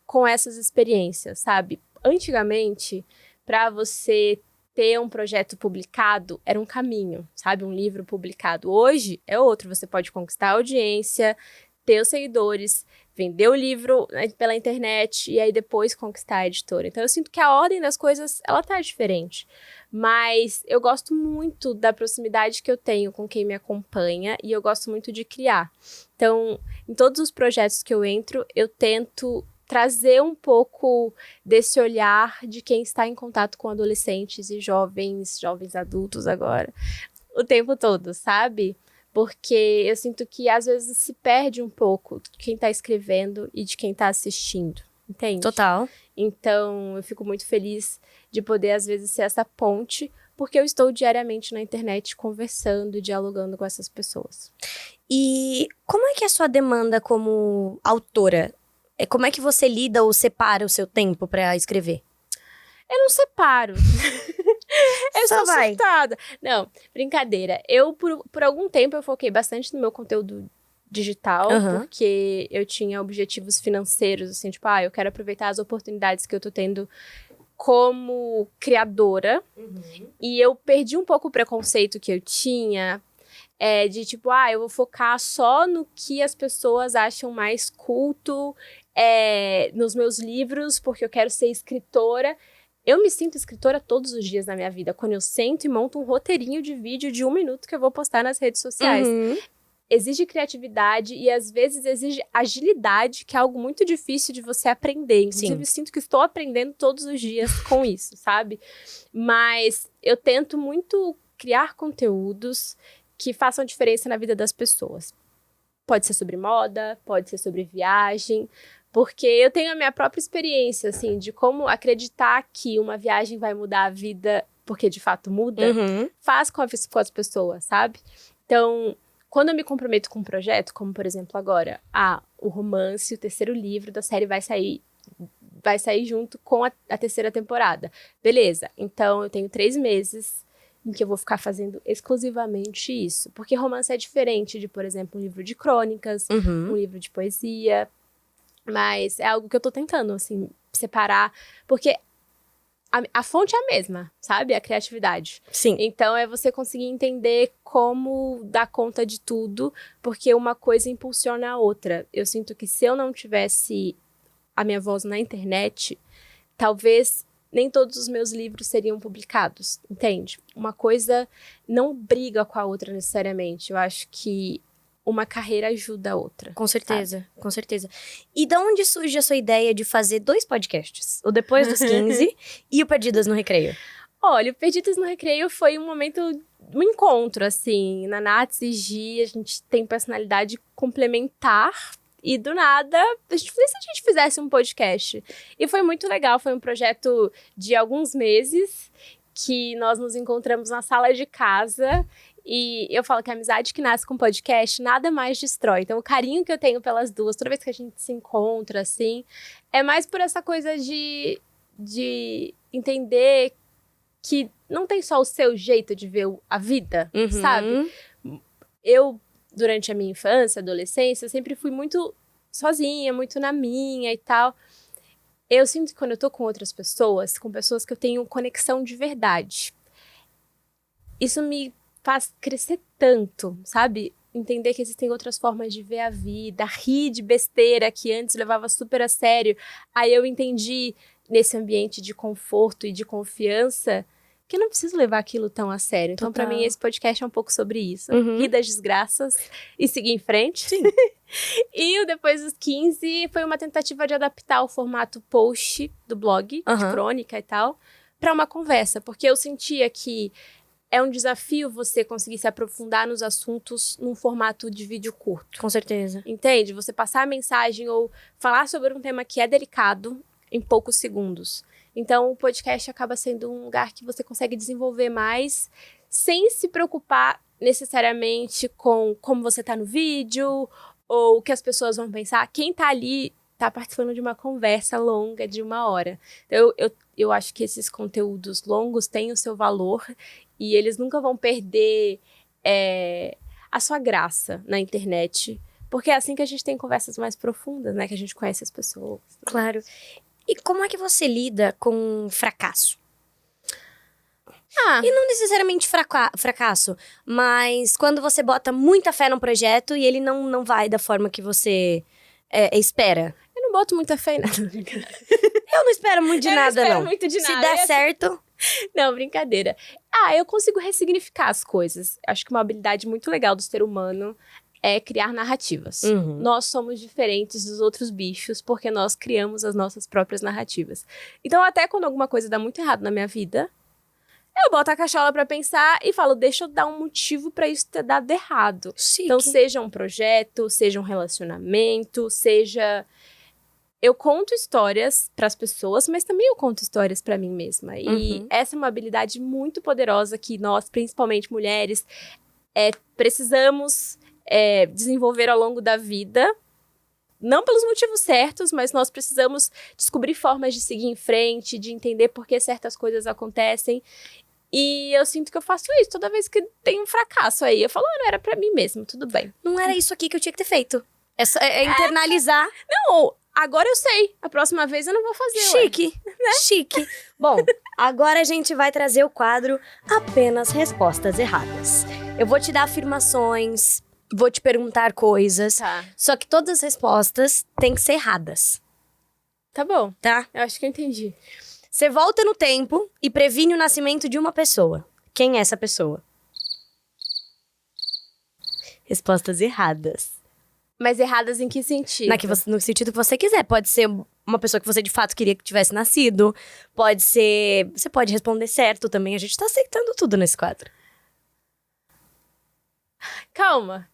com essas experiências, sabe? Antigamente, para você ter um projeto publicado, era um caminho, sabe? Um livro publicado. Hoje é outro, você pode conquistar a audiência, ter os seguidores, vender o livro pela internet e aí depois conquistar a editora. Então eu sinto que a ordem das coisas, ela tá diferente. Mas eu gosto muito da proximidade que eu tenho com quem me acompanha e eu gosto muito de criar. Então, em todos os projetos que eu entro, eu tento trazer um pouco desse olhar de quem está em contato com adolescentes e jovens adultos agora, o tempo todo, sabe? Porque eu sinto que às vezes se perde um pouco de quem tá escrevendo e de quem tá assistindo, entende? Total. Então, eu fico muito feliz de poder, às vezes, ser essa ponte, porque eu estou diariamente na internet conversando e dialogando com essas pessoas. E como é que é a sua demanda como autora? Como é que você lida ou separa o seu tempo pra escrever? Eu não separo. Eu Só sou vai. surtada. Não, brincadeira. Eu, por algum tempo, eu foquei bastante no meu conteúdo digital, porque eu tinha objetivos financeiros, assim, tipo, eu quero aproveitar as oportunidades que eu tô tendo como criadora. E eu perdi um pouco o preconceito que eu tinha, de tipo, eu vou focar só no que as pessoas acham mais culto nos meus livros, porque eu quero ser escritora. Eu me sinto escritora todos os dias na minha vida, quando eu sento e monto um roteirinho de vídeo de 1 minuto que eu vou postar nas redes sociais. Exige criatividade e, às vezes, exige agilidade, que é algo muito difícil de você aprender. Inclusive, eu sinto que estou aprendendo todos os dias com isso, sabe? Mas eu tento muito criar conteúdos que façam diferença na vida das pessoas. Pode ser sobre moda, pode ser sobre viagem, porque eu tenho a minha própria experiência, assim, de como acreditar que uma viagem vai mudar a vida, porque de fato muda, faz com as pessoas, sabe? Então, quando eu me comprometo com um projeto, como por exemplo agora, o romance, o 3º livro da série vai sair junto com a 3ª temporada. Beleza, então eu tenho 3 meses em que eu vou ficar fazendo exclusivamente isso. Porque romance é diferente de, por exemplo, um livro de crônicas, um livro de poesia. Mas é algo que eu tô tentando, assim, separar. Porque a fonte é a mesma, sabe? A criatividade. Sim. Então, é você conseguir entender como dar conta de tudo, porque uma coisa impulsiona a outra. Eu sinto que se eu não tivesse a minha voz na internet, talvez nem todos os meus livros seriam publicados, entende? Uma coisa não briga com a outra necessariamente. Eu acho que uma carreira ajuda a outra. Com certeza, com certeza. E da onde surge a sua ideia de fazer 2 podcasts? O Depois dos 15 e o Perdidas no Recreio? Olha, o Perdidas no Recreio foi um momento, um encontro, assim. Na Nath e Gi, a gente tem personalidade complementar. E do nada, a gente falou, e se a gente fizesse um podcast? E foi muito legal, foi um projeto de alguns meses, que nós nos encontramos na sala de casa. E eu falo que a amizade que nasce com podcast nada mais destrói. Então, o carinho que eu tenho pelas duas, toda vez que a gente se encontra, assim, é mais por essa coisa de entender que não tem só o seu jeito de ver a vida, sabe? Eu, durante a minha infância, adolescência, eu sempre fui muito sozinha, muito na minha e tal. Eu sinto que quando eu tô com outras pessoas, com pessoas que eu tenho conexão de verdade, isso me faz crescer tanto, sabe? Entender que existem outras formas de ver a vida, rir de besteira que antes levava super a sério. Aí eu entendi, nesse ambiente de conforto e de confiança, que eu não preciso levar aquilo tão a sério. Então, pra mim, esse podcast é um pouco sobre isso. Rir das desgraças e seguir em frente. Sim. E o Depois dos 15 foi uma tentativa de adaptar o formato post do blog, de crônica e tal, pra uma conversa. Porque eu sentia que é um desafio você conseguir se aprofundar nos assuntos num formato de vídeo curto. Com certeza. Entende? Você passar a mensagem ou falar sobre um tema que é delicado em poucos segundos. Então, o podcast acaba sendo um lugar que você consegue desenvolver mais sem se preocupar necessariamente com como você tá no vídeo ou o que as pessoas vão pensar. Quem tá ali tá participando de uma conversa longa de 1 hora. Então, eu acho que esses conteúdos longos têm o seu valor e eles nunca vão perder a sua graça na internet. Porque é assim que a gente tem conversas mais profundas, né? Que a gente conhece as pessoas. Claro. E como é que você lida com fracasso? E não necessariamente fracasso, mas quando você bota muita fé num projeto e ele não vai da forma que você espera. Eu não boto muita fé em nada. Eu não espero muito de nada, não. Eu não espero muito de nada. Se der certo... Não, brincadeira. Eu consigo ressignificar as coisas. Acho que uma habilidade muito legal do ser humano é criar narrativas. Nós somos diferentes dos outros bichos porque nós criamos as nossas próprias narrativas. Então, até quando alguma coisa dá muito errado na minha vida, eu boto a cachola pra pensar e falo, deixa eu dar um motivo pra isso ter dado errado. Chique. Então, seja um projeto, seja um relacionamento, seja... Eu conto histórias pras pessoas, mas também eu conto histórias pra mim mesma. E essa é uma habilidade muito poderosa que nós, principalmente mulheres, precisamos desenvolver ao longo da vida. Não pelos motivos certos, mas nós precisamos descobrir formas de seguir em frente, de entender por que certas coisas acontecem. E eu sinto que eu faço isso toda vez que tem um fracasso aí. Eu falo, não era pra mim mesmo, tudo bem. Não era isso aqui que eu tinha que ter feito. É internalizar. Não, agora eu sei. A próxima vez eu não vou fazer. Chique, né? Chique. Bom, agora a gente vai trazer o quadro Apenas Respostas Erradas. Eu vou te dar afirmações, vou te perguntar coisas, só que todas as respostas têm que ser erradas. Tá bom. Tá? Eu acho que eu entendi. Você volta no tempo e previne o nascimento de uma pessoa. Quem é essa pessoa? Respostas erradas. Mas erradas em que sentido? No sentido que você quiser. Pode ser uma pessoa que você de fato queria que tivesse nascido. Pode ser... Você pode responder certo também. A gente tá aceitando tudo nesse quadro. Calma.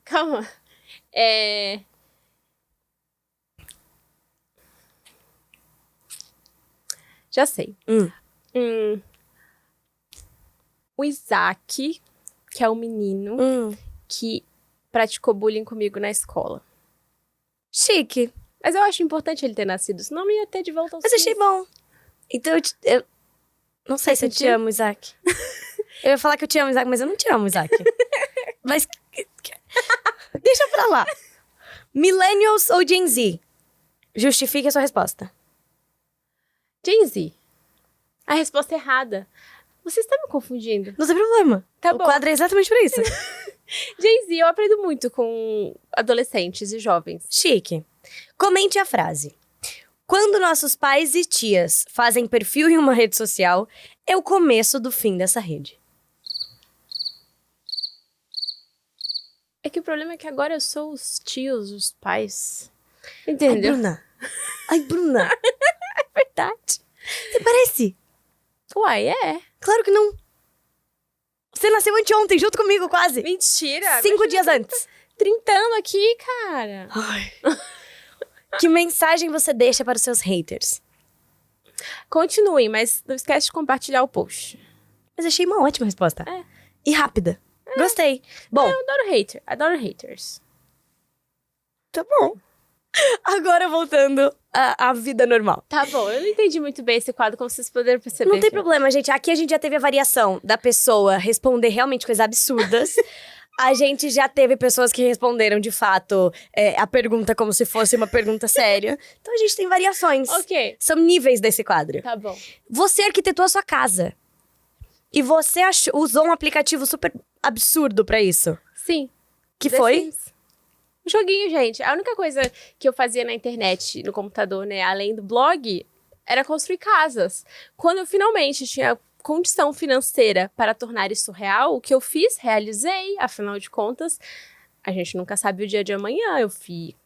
Já sei. O Isaac, que é um menino que praticou bullying comigo na escola. Chique. Mas eu acho importante ele ter nascido, senão não ia ter de volta aos Mas achei bom. Então eu não sei se eu te amo, Isaac. Eu ia falar que eu te amo, Isaac, mas eu não te amo, Isaac. Mas deixa pra lá. Millennials ou Gen Z? Justifique a sua resposta. Gen Z. A resposta é errada. Você está me confundindo. Não tem problema. Tá o bom. quadro é exatamente pra isso. Gen Z, eu aprendo muito com adolescentes e jovens. Chique. Comente a frase. Quando nossos pais e tias fazem perfil em uma rede social, é o começo do fim dessa rede. É que o problema é que agora eu sou os tios, os pais. Entendeu? Ai, Bruna. É verdade. Você parece. Uai, é. Claro que não. Você nasceu anteontem, junto comigo, quase. Mentira. 5 dias antes. 30 anos aqui, cara. Ai. Que mensagem você deixa para os seus haters? Continuem, mas não esquece de compartilhar o post. Mas achei uma ótima resposta. E rápida. Gostei. Bom. Eu adoro hater. Adoro haters. Tá bom. Agora voltando à vida normal. Tá bom, eu não entendi muito bem esse quadro, como vocês puderam perceber. Não tem problema, gente. Aqui a gente já teve a variação da pessoa responder realmente coisas absurdas. A gente já teve pessoas que responderam, de fato, a pergunta como se fosse uma pergunta séria. Então a gente tem variações. Ok. São níveis desse quadro. Tá bom. Você arquitetou a sua casa. E você usou um aplicativo super absurdo pra isso. Sim. Que The foi? Sims. Um joguinho, gente. A única coisa que eu fazia na internet, no computador, né, além do blog, era construir casas. Quando eu finalmente tinha condição financeira para tornar isso real, o que eu fiz, realizei. Afinal de contas, a gente nunca sabe o dia de amanhã.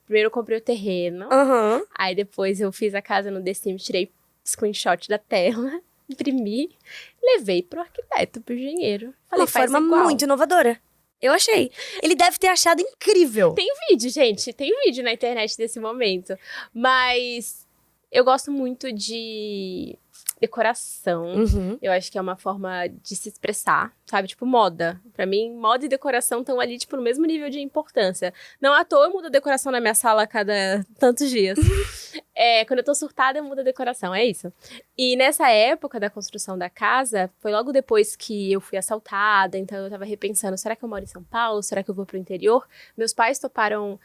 Primeiro eu comprei o terreno, Aham. aí depois eu fiz a casa no The Sims, tirei screenshot da tela, imprimi, levei pro arquiteto, pro engenheiro. Falei, Uma faz forma igual. muito inovadora. Eu achei. Ele deve ter achado incrível. Tem vídeo, gente. Tem vídeo na internet desse momento. Mas eu gosto muito de decoração. Uhum. Eu acho que é uma forma de se expressar, sabe? Tipo, moda. Pra mim, moda e decoração estão ali, tipo, no mesmo nível de importância. Não à toa eu mudo a decoração na minha sala a cada tantos dias. Quando eu tô surtada, eu mudo a decoração, é isso. E nessa época da construção da casa, foi logo depois que eu fui assaltada, então eu tava repensando, será que eu moro em São Paulo? Será que eu vou pro interior? Meus pais toparam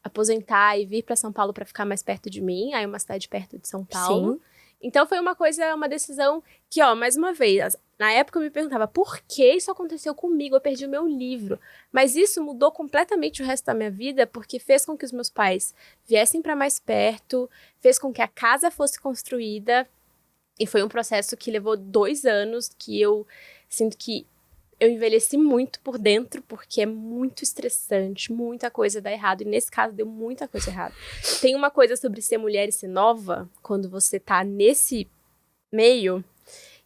aposentar e vir pra São Paulo pra ficar mais perto de mim, aí uma cidade perto de São Paulo. Sim. Então foi uma decisão que, ó, mais uma vez, na época eu me perguntava por que isso aconteceu comigo, eu perdi o meu livro. Mas isso mudou completamente o resto da minha vida, porque fez com que os meus pais viessem para mais perto, fez com que a casa fosse construída, e foi um processo que levou 2 anos, que eu sinto que eu envelheci muito por dentro, porque é muito estressante, muita coisa dá errado. E nesse caso, deu muita coisa errada. Tem uma coisa sobre ser mulher e ser nova, quando você tá nesse meio,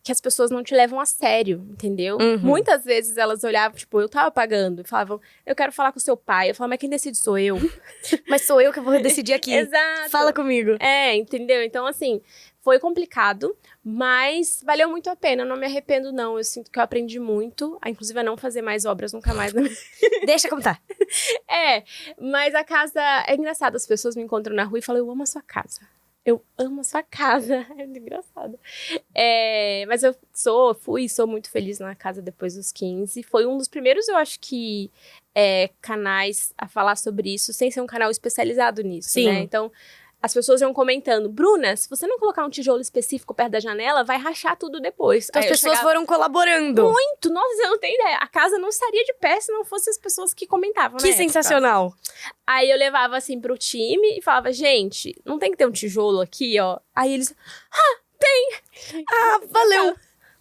que as pessoas não te levam a sério, entendeu? Uhum. Muitas vezes elas olhavam, tipo, eu tava pagando, e falavam, eu quero falar com o seu pai. Eu falava, mas quem decide sou eu. Mas sou eu que vou decidir aqui. Exato. Fala comigo. Entendeu? Então, assim, foi complicado, mas valeu muito a pena. Eu não me arrependo, não. Eu sinto que eu aprendi muito, inclusive a não fazer mais obras nunca mais na minha Deixa como tá. Mas a casa... É engraçado, as pessoas me encontram na rua e falam, eu amo a sua casa. Eu amo a sua casa. É muito engraçado. Mas eu sou muito feliz na casa depois dos 15. Foi um dos primeiros, eu acho que, canais a falar sobre isso, sem ser um canal especializado nisso, Sim. né? Então, as pessoas iam comentando, Bruna, se você não colocar um tijolo específico perto da janela, vai rachar tudo depois. Então as Aí eu pessoas chegava, foram colaborando. Muito! Nossa, você não tem ideia. A casa não estaria de pé se não fossem as pessoas que comentavam, Que né? sensacional. Aí eu levava assim pro time e falava, gente, não tem que ter um tijolo aqui, ó? Aí eles, Ah, valeu.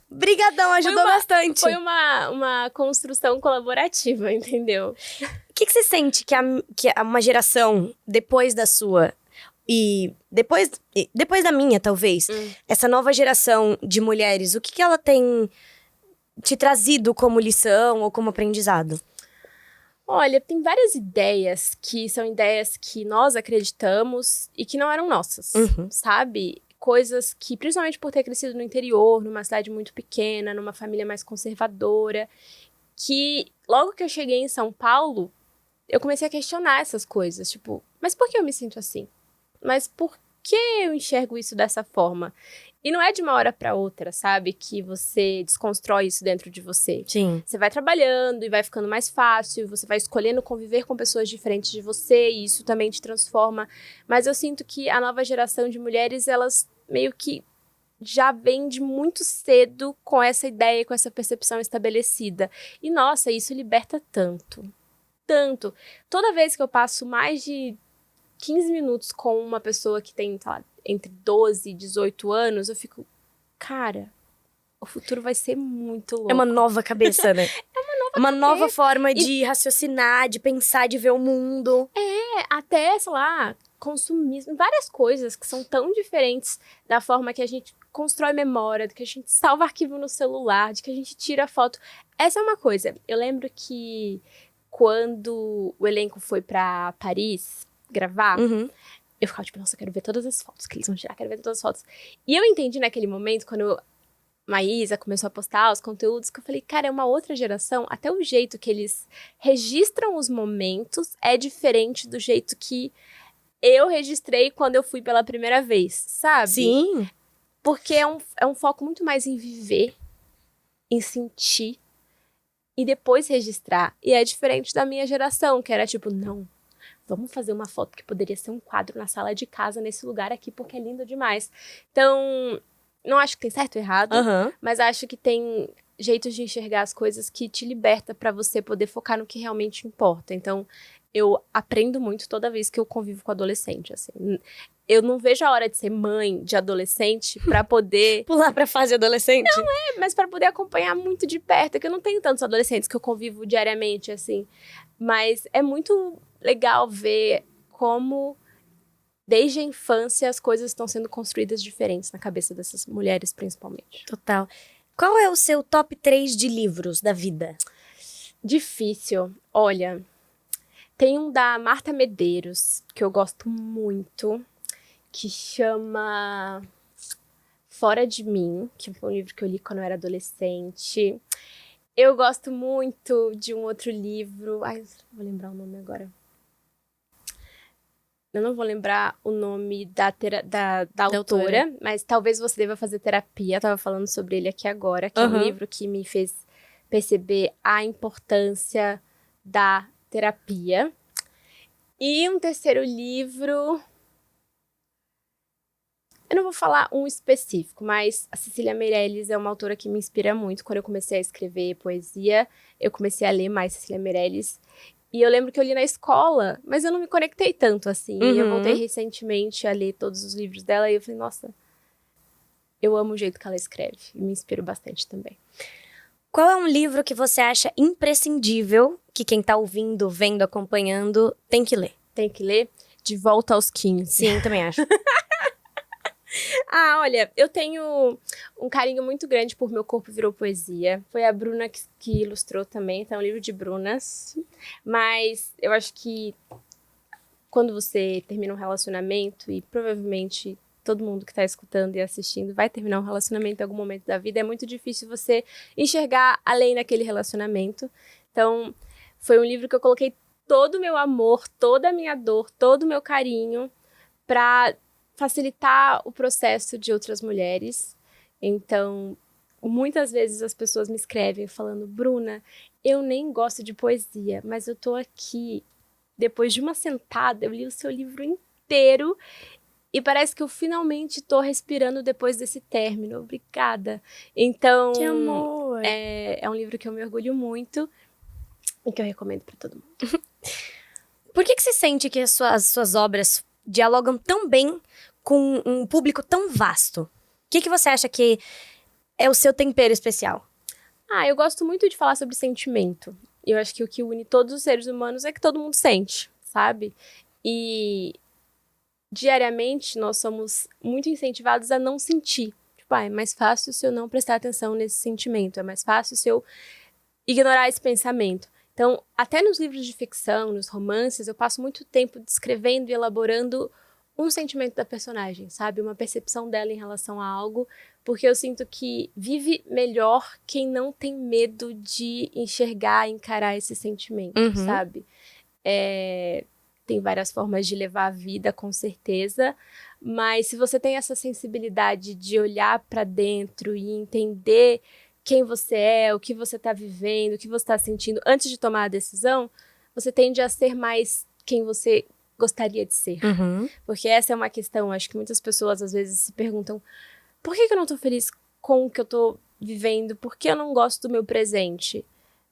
Brigadão, ajudou bastante. foi uma construção colaborativa, entendeu? O que você sente que uma geração depois da sua e depois da minha, talvez, essa nova geração de mulheres, o que ela tem te trazido como lição ou como aprendizado? Olha, tem várias ideias que são ideias que nós acreditamos e que não eram nossas, sabe? Coisas que, principalmente por ter crescido no interior, numa cidade muito pequena, numa família mais conservadora, que logo que eu cheguei em São Paulo, eu comecei a questionar essas coisas, tipo, mas por que eu me sinto assim? Mas por que eu enxergo isso dessa forma? E não é de uma hora para outra, sabe? Que você desconstrói isso dentro de você. Sim. Você vai trabalhando e vai ficando mais fácil, você vai escolhendo conviver com pessoas diferentes de você e isso também te transforma. Mas eu sinto que a nova geração de mulheres, elas meio que já vem de muito cedo com essa ideia, com essa percepção estabelecida. E, nossa, isso liberta tanto. Tanto. Toda vez que eu passo mais de 15 minutos com uma pessoa que tem, sei lá, entre 12 e 18 anos, eu fico, cara, o futuro vai ser muito louco. É uma nova cabeça, né? Uma nova cabeça. forma de raciocinar, de pensar, de ver o mundo. Até, sei lá, consumismo, várias coisas que são tão diferentes da forma que a gente constrói memória, de que a gente salva arquivo no celular, de que a gente tira foto. Essa é uma coisa. Eu lembro que quando o elenco foi pra Paris gravar, eu ficava tipo, nossa, eu quero ver todas as fotos que eles vão tirar, quero ver todas as fotos. E eu entendi naquele momento, quando Maísa começou a postar os conteúdos, que eu falei, cara, é uma outra geração, até o jeito que eles registram os momentos é diferente do jeito que eu registrei quando eu fui pela primeira vez, sabe? Sim. Porque é um foco muito mais em viver, em sentir e depois registrar. E é diferente da minha geração, que era tipo, não, vamos fazer uma foto que poderia ser um quadro na sala de casa, nesse lugar aqui, porque é lindo demais. Então, não acho que tem certo ou errado, mas acho que tem jeitos de enxergar as coisas que te liberta pra você poder focar no que realmente importa. Então, eu aprendo muito toda vez que eu convivo com adolescente, assim. Eu não vejo a hora de ser mãe de adolescente pra poder... Pular pra fase adolescente? mas pra poder acompanhar muito de perto, que eu não tenho tantos adolescentes que eu convivo diariamente, assim. Mas é muito legal ver como, desde a infância, as coisas estão sendo construídas diferentes na cabeça dessas mulheres, principalmente. Total. Qual é o seu top 3 de livros da vida? Difícil. Olha, tem um da Marta Medeiros, que eu gosto muito, que chama Fora de Mim, que foi um livro que eu li quando eu era adolescente. Eu gosto muito de um outro livro... Ai, não vou lembrar o nome agora. Eu não vou lembrar o nome da autora, mas talvez você deva fazer terapia. Eu tava falando sobre ele aqui agora, que é um livro que me fez perceber a importância da terapia. E um terceiro livro... Eu não vou falar um específico, mas a Cecília Meirelles é uma autora que me inspira muito. Quando eu comecei a escrever poesia, eu comecei a ler mais Cecília Meirelles. E eu lembro que eu li na escola, mas eu não me conectei tanto, assim. E eu voltei recentemente a ler todos os livros dela e eu falei, nossa, eu amo o jeito que ela escreve. E me inspiro bastante também. Qual é um livro que você acha imprescindível, que quem tá ouvindo, vendo, acompanhando, tem que ler? Tem que ler De Volta aos 15. Sim, também acho. Olha, eu tenho um carinho muito grande por Meu Corpo Virou Poesia. Foi a Bruna que ilustrou também, então é um livro de Brunas. Mas eu acho que quando você termina um relacionamento, e provavelmente todo mundo que tá escutando e assistindo vai terminar um relacionamento em algum momento da vida, é muito difícil você enxergar além daquele relacionamento. Então, foi um livro que eu coloquei todo o meu amor, toda a minha dor, todo o meu carinho pra facilitar o processo de outras mulheres. Então, muitas vezes as pessoas me escrevem falando, Bruna, eu nem gosto de poesia, mas eu tô aqui, depois de uma sentada, eu li o seu livro inteiro e parece que eu finalmente tô respirando depois desse término. Obrigada. Então, que amor! É um livro que eu me orgulho muito e que eu recomendo pra todo mundo. Por que você sente que as suas obras dialogam tão bem com um público tão vasto? O que você acha que é o seu tempero especial? Eu gosto muito de falar sobre sentimento. Eu acho que o que une todos os seres humanos é que todo mundo sente, sabe? E diariamente nós somos muito incentivados a não sentir. Tipo, é mais fácil se eu não prestar atenção nesse sentimento, é mais fácil se eu ignorar esse pensamento. Então, até nos livros de ficção, nos romances, eu passo muito tempo descrevendo e elaborando um sentimento da personagem, sabe? Uma percepção dela em relação a algo, porque eu sinto que vive melhor quem não tem medo de enxergar, encarar esse sentimento, sabe? Tem várias formas de levar a vida, com certeza, mas se você tem essa sensibilidade de olhar pra dentro e entender quem você é, o que você tá vivendo, o que você tá sentindo antes de tomar a decisão, você tende a ser mais quem você gostaria de ser. Porque essa é uma questão, acho que muitas pessoas às vezes se perguntam, por que eu não tô feliz com o que eu tô vivendo? Por que eu não gosto do meu presente?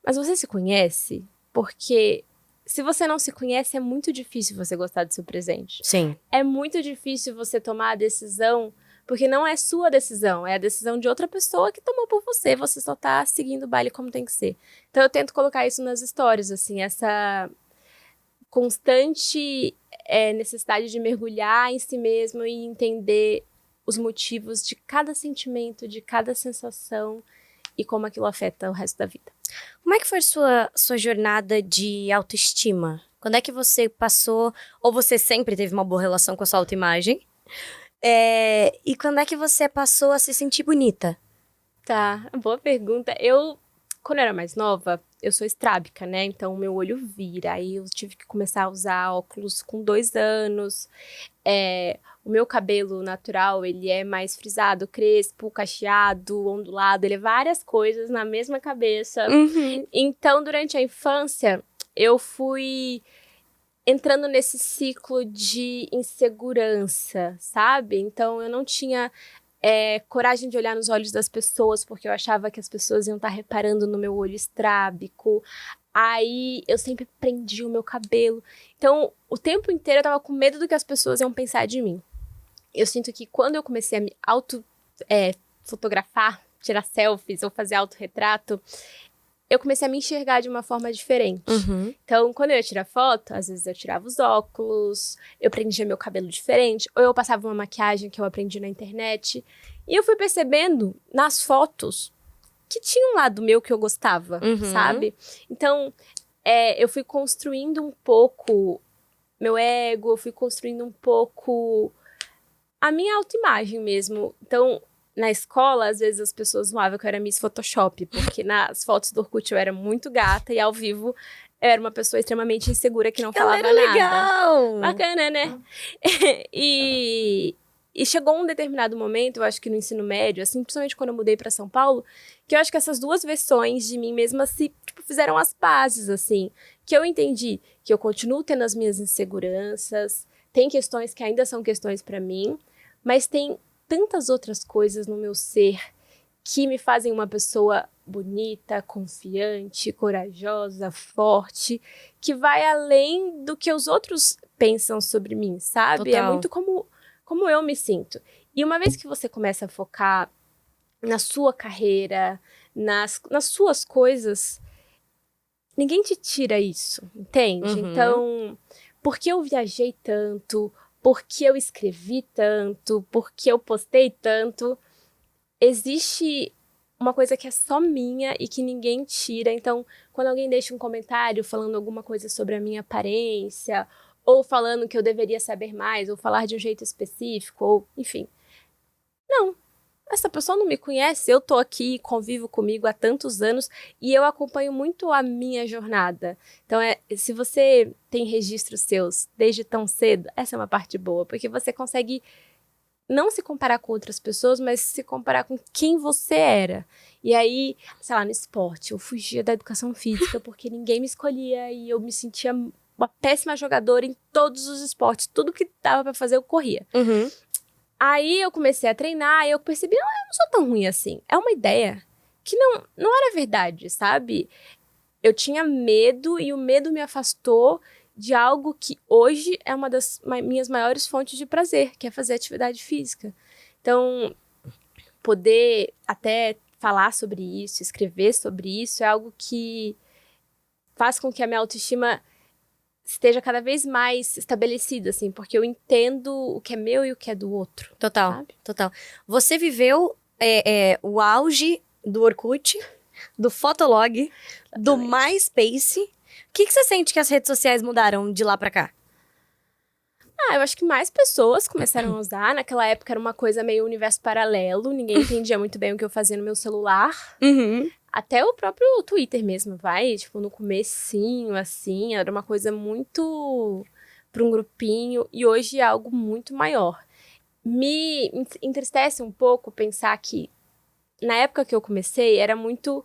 Mas você se conhece? Porque se você não se conhece, é muito difícil você gostar do seu presente. Sim. É muito difícil você tomar a decisão, porque não é sua decisão, é a decisão de outra pessoa que tomou por você. Você só tá seguindo o baile como tem que ser. Então eu tento colocar isso nas histórias, assim, essa constante necessidade de mergulhar em si mesmo e entender os motivos de cada sentimento, de cada sensação e como aquilo afeta o resto da vida. Como é que foi sua jornada de autoestima? Quando é que você passou, ou você sempre teve uma boa relação com a sua autoimagem? E quando é que você passou a se sentir bonita? Tá, boa pergunta. Quando eu era mais nova, eu sou estrábica, né? Então, o meu olho vira. Aí, eu tive que começar a usar óculos com 2 anos. O meu cabelo natural, ele é mais frisado, crespo, cacheado, ondulado. Ele é várias coisas na mesma cabeça. Então, durante a infância, eu fui entrando nesse ciclo de insegurança, sabe? Então, eu não tinha coragem de olhar nos olhos das pessoas, porque eu achava que as pessoas iam estar reparando no meu olho estrábico. Aí eu sempre prendi o meu cabelo. Então, o tempo inteiro eu tava com medo do que as pessoas iam pensar de mim. Eu sinto que quando eu comecei a me fotografar, tirar selfies ou fazer autorretrato, eu comecei a me enxergar de uma forma diferente. Então, quando eu ia tirar foto, às vezes eu tirava os óculos, eu prendia meu cabelo diferente, ou eu passava uma maquiagem que eu aprendi na internet. E eu fui percebendo nas fotos que tinha um lado meu que eu gostava, sabe? Então, eu fui construindo um pouco meu ego, eu fui construindo um pouco a minha autoimagem mesmo. Então, na escola, às vezes as pessoas zoavam que eu era Miss Photoshop, porque nas fotos do Orkut eu era muito gata e ao vivo eu era uma pessoa extremamente insegura que não falava nada. Legal! Bacana, né? E chegou um determinado momento, eu acho que no ensino médio, assim, principalmente quando eu mudei pra São Paulo, que eu acho que essas duas versões de mim mesma fizeram as pazes, assim. Que eu entendi que eu continuo tendo as minhas inseguranças, tem questões que ainda são questões pra mim, mas tem tantas outras coisas no meu ser que me fazem uma pessoa bonita, confiante, corajosa, forte, que vai além do que os outros pensam sobre mim, sabe? Total. É muito como eu me sinto. E uma vez que você começa a focar na sua carreira, nas suas coisas, ninguém te tira isso, entende? Então, por que eu viajei tanto? Por que eu escrevi tanto? Por que eu postei tanto? Existe uma coisa que é só minha e que ninguém tira. Então, quando alguém deixa um comentário falando alguma coisa sobre a minha aparência, ou falando que eu deveria saber mais, ou falar de um jeito específico, ou enfim. Não, essa pessoa não me conhece, eu tô aqui, convivo comigo há tantos anos e eu acompanho muito a minha jornada. Então, se você tem registros seus desde tão cedo, essa é uma parte boa, porque você consegue não se comparar com outras pessoas, mas se comparar com quem você era. E aí, sei lá, no esporte, eu fugia da educação física porque ninguém me escolhia e eu me sentia uma péssima jogadora em todos os esportes. Tudo que dava pra fazer, eu corria. Aí eu comecei a treinar e eu percebi, eu não sou tão ruim assim. É uma ideia que não era verdade, sabe? Eu tinha medo e o medo me afastou de algo que hoje é uma das minhas maiores fontes de prazer, que é fazer atividade física. Então, poder até falar sobre isso, escrever sobre isso, é algo que faz com que a minha autoestima esteja cada vez mais estabelecida, assim, porque eu entendo o que é meu e o que é do outro. Total, sabe? total. Você viveu o auge do Orkut, do Fotolog, do MySpace. O que você sente que as redes sociais mudaram de lá pra cá? Eu acho que mais pessoas começaram a usar. Naquela época era uma coisa meio universo paralelo. Ninguém entendia muito bem o que eu fazia no meu celular. Até o próprio Twitter mesmo, tipo, no comecinho, assim. Era uma coisa muito pra um grupinho. E hoje é algo muito maior. Me entristece um pouco pensar que na época que eu comecei, era muito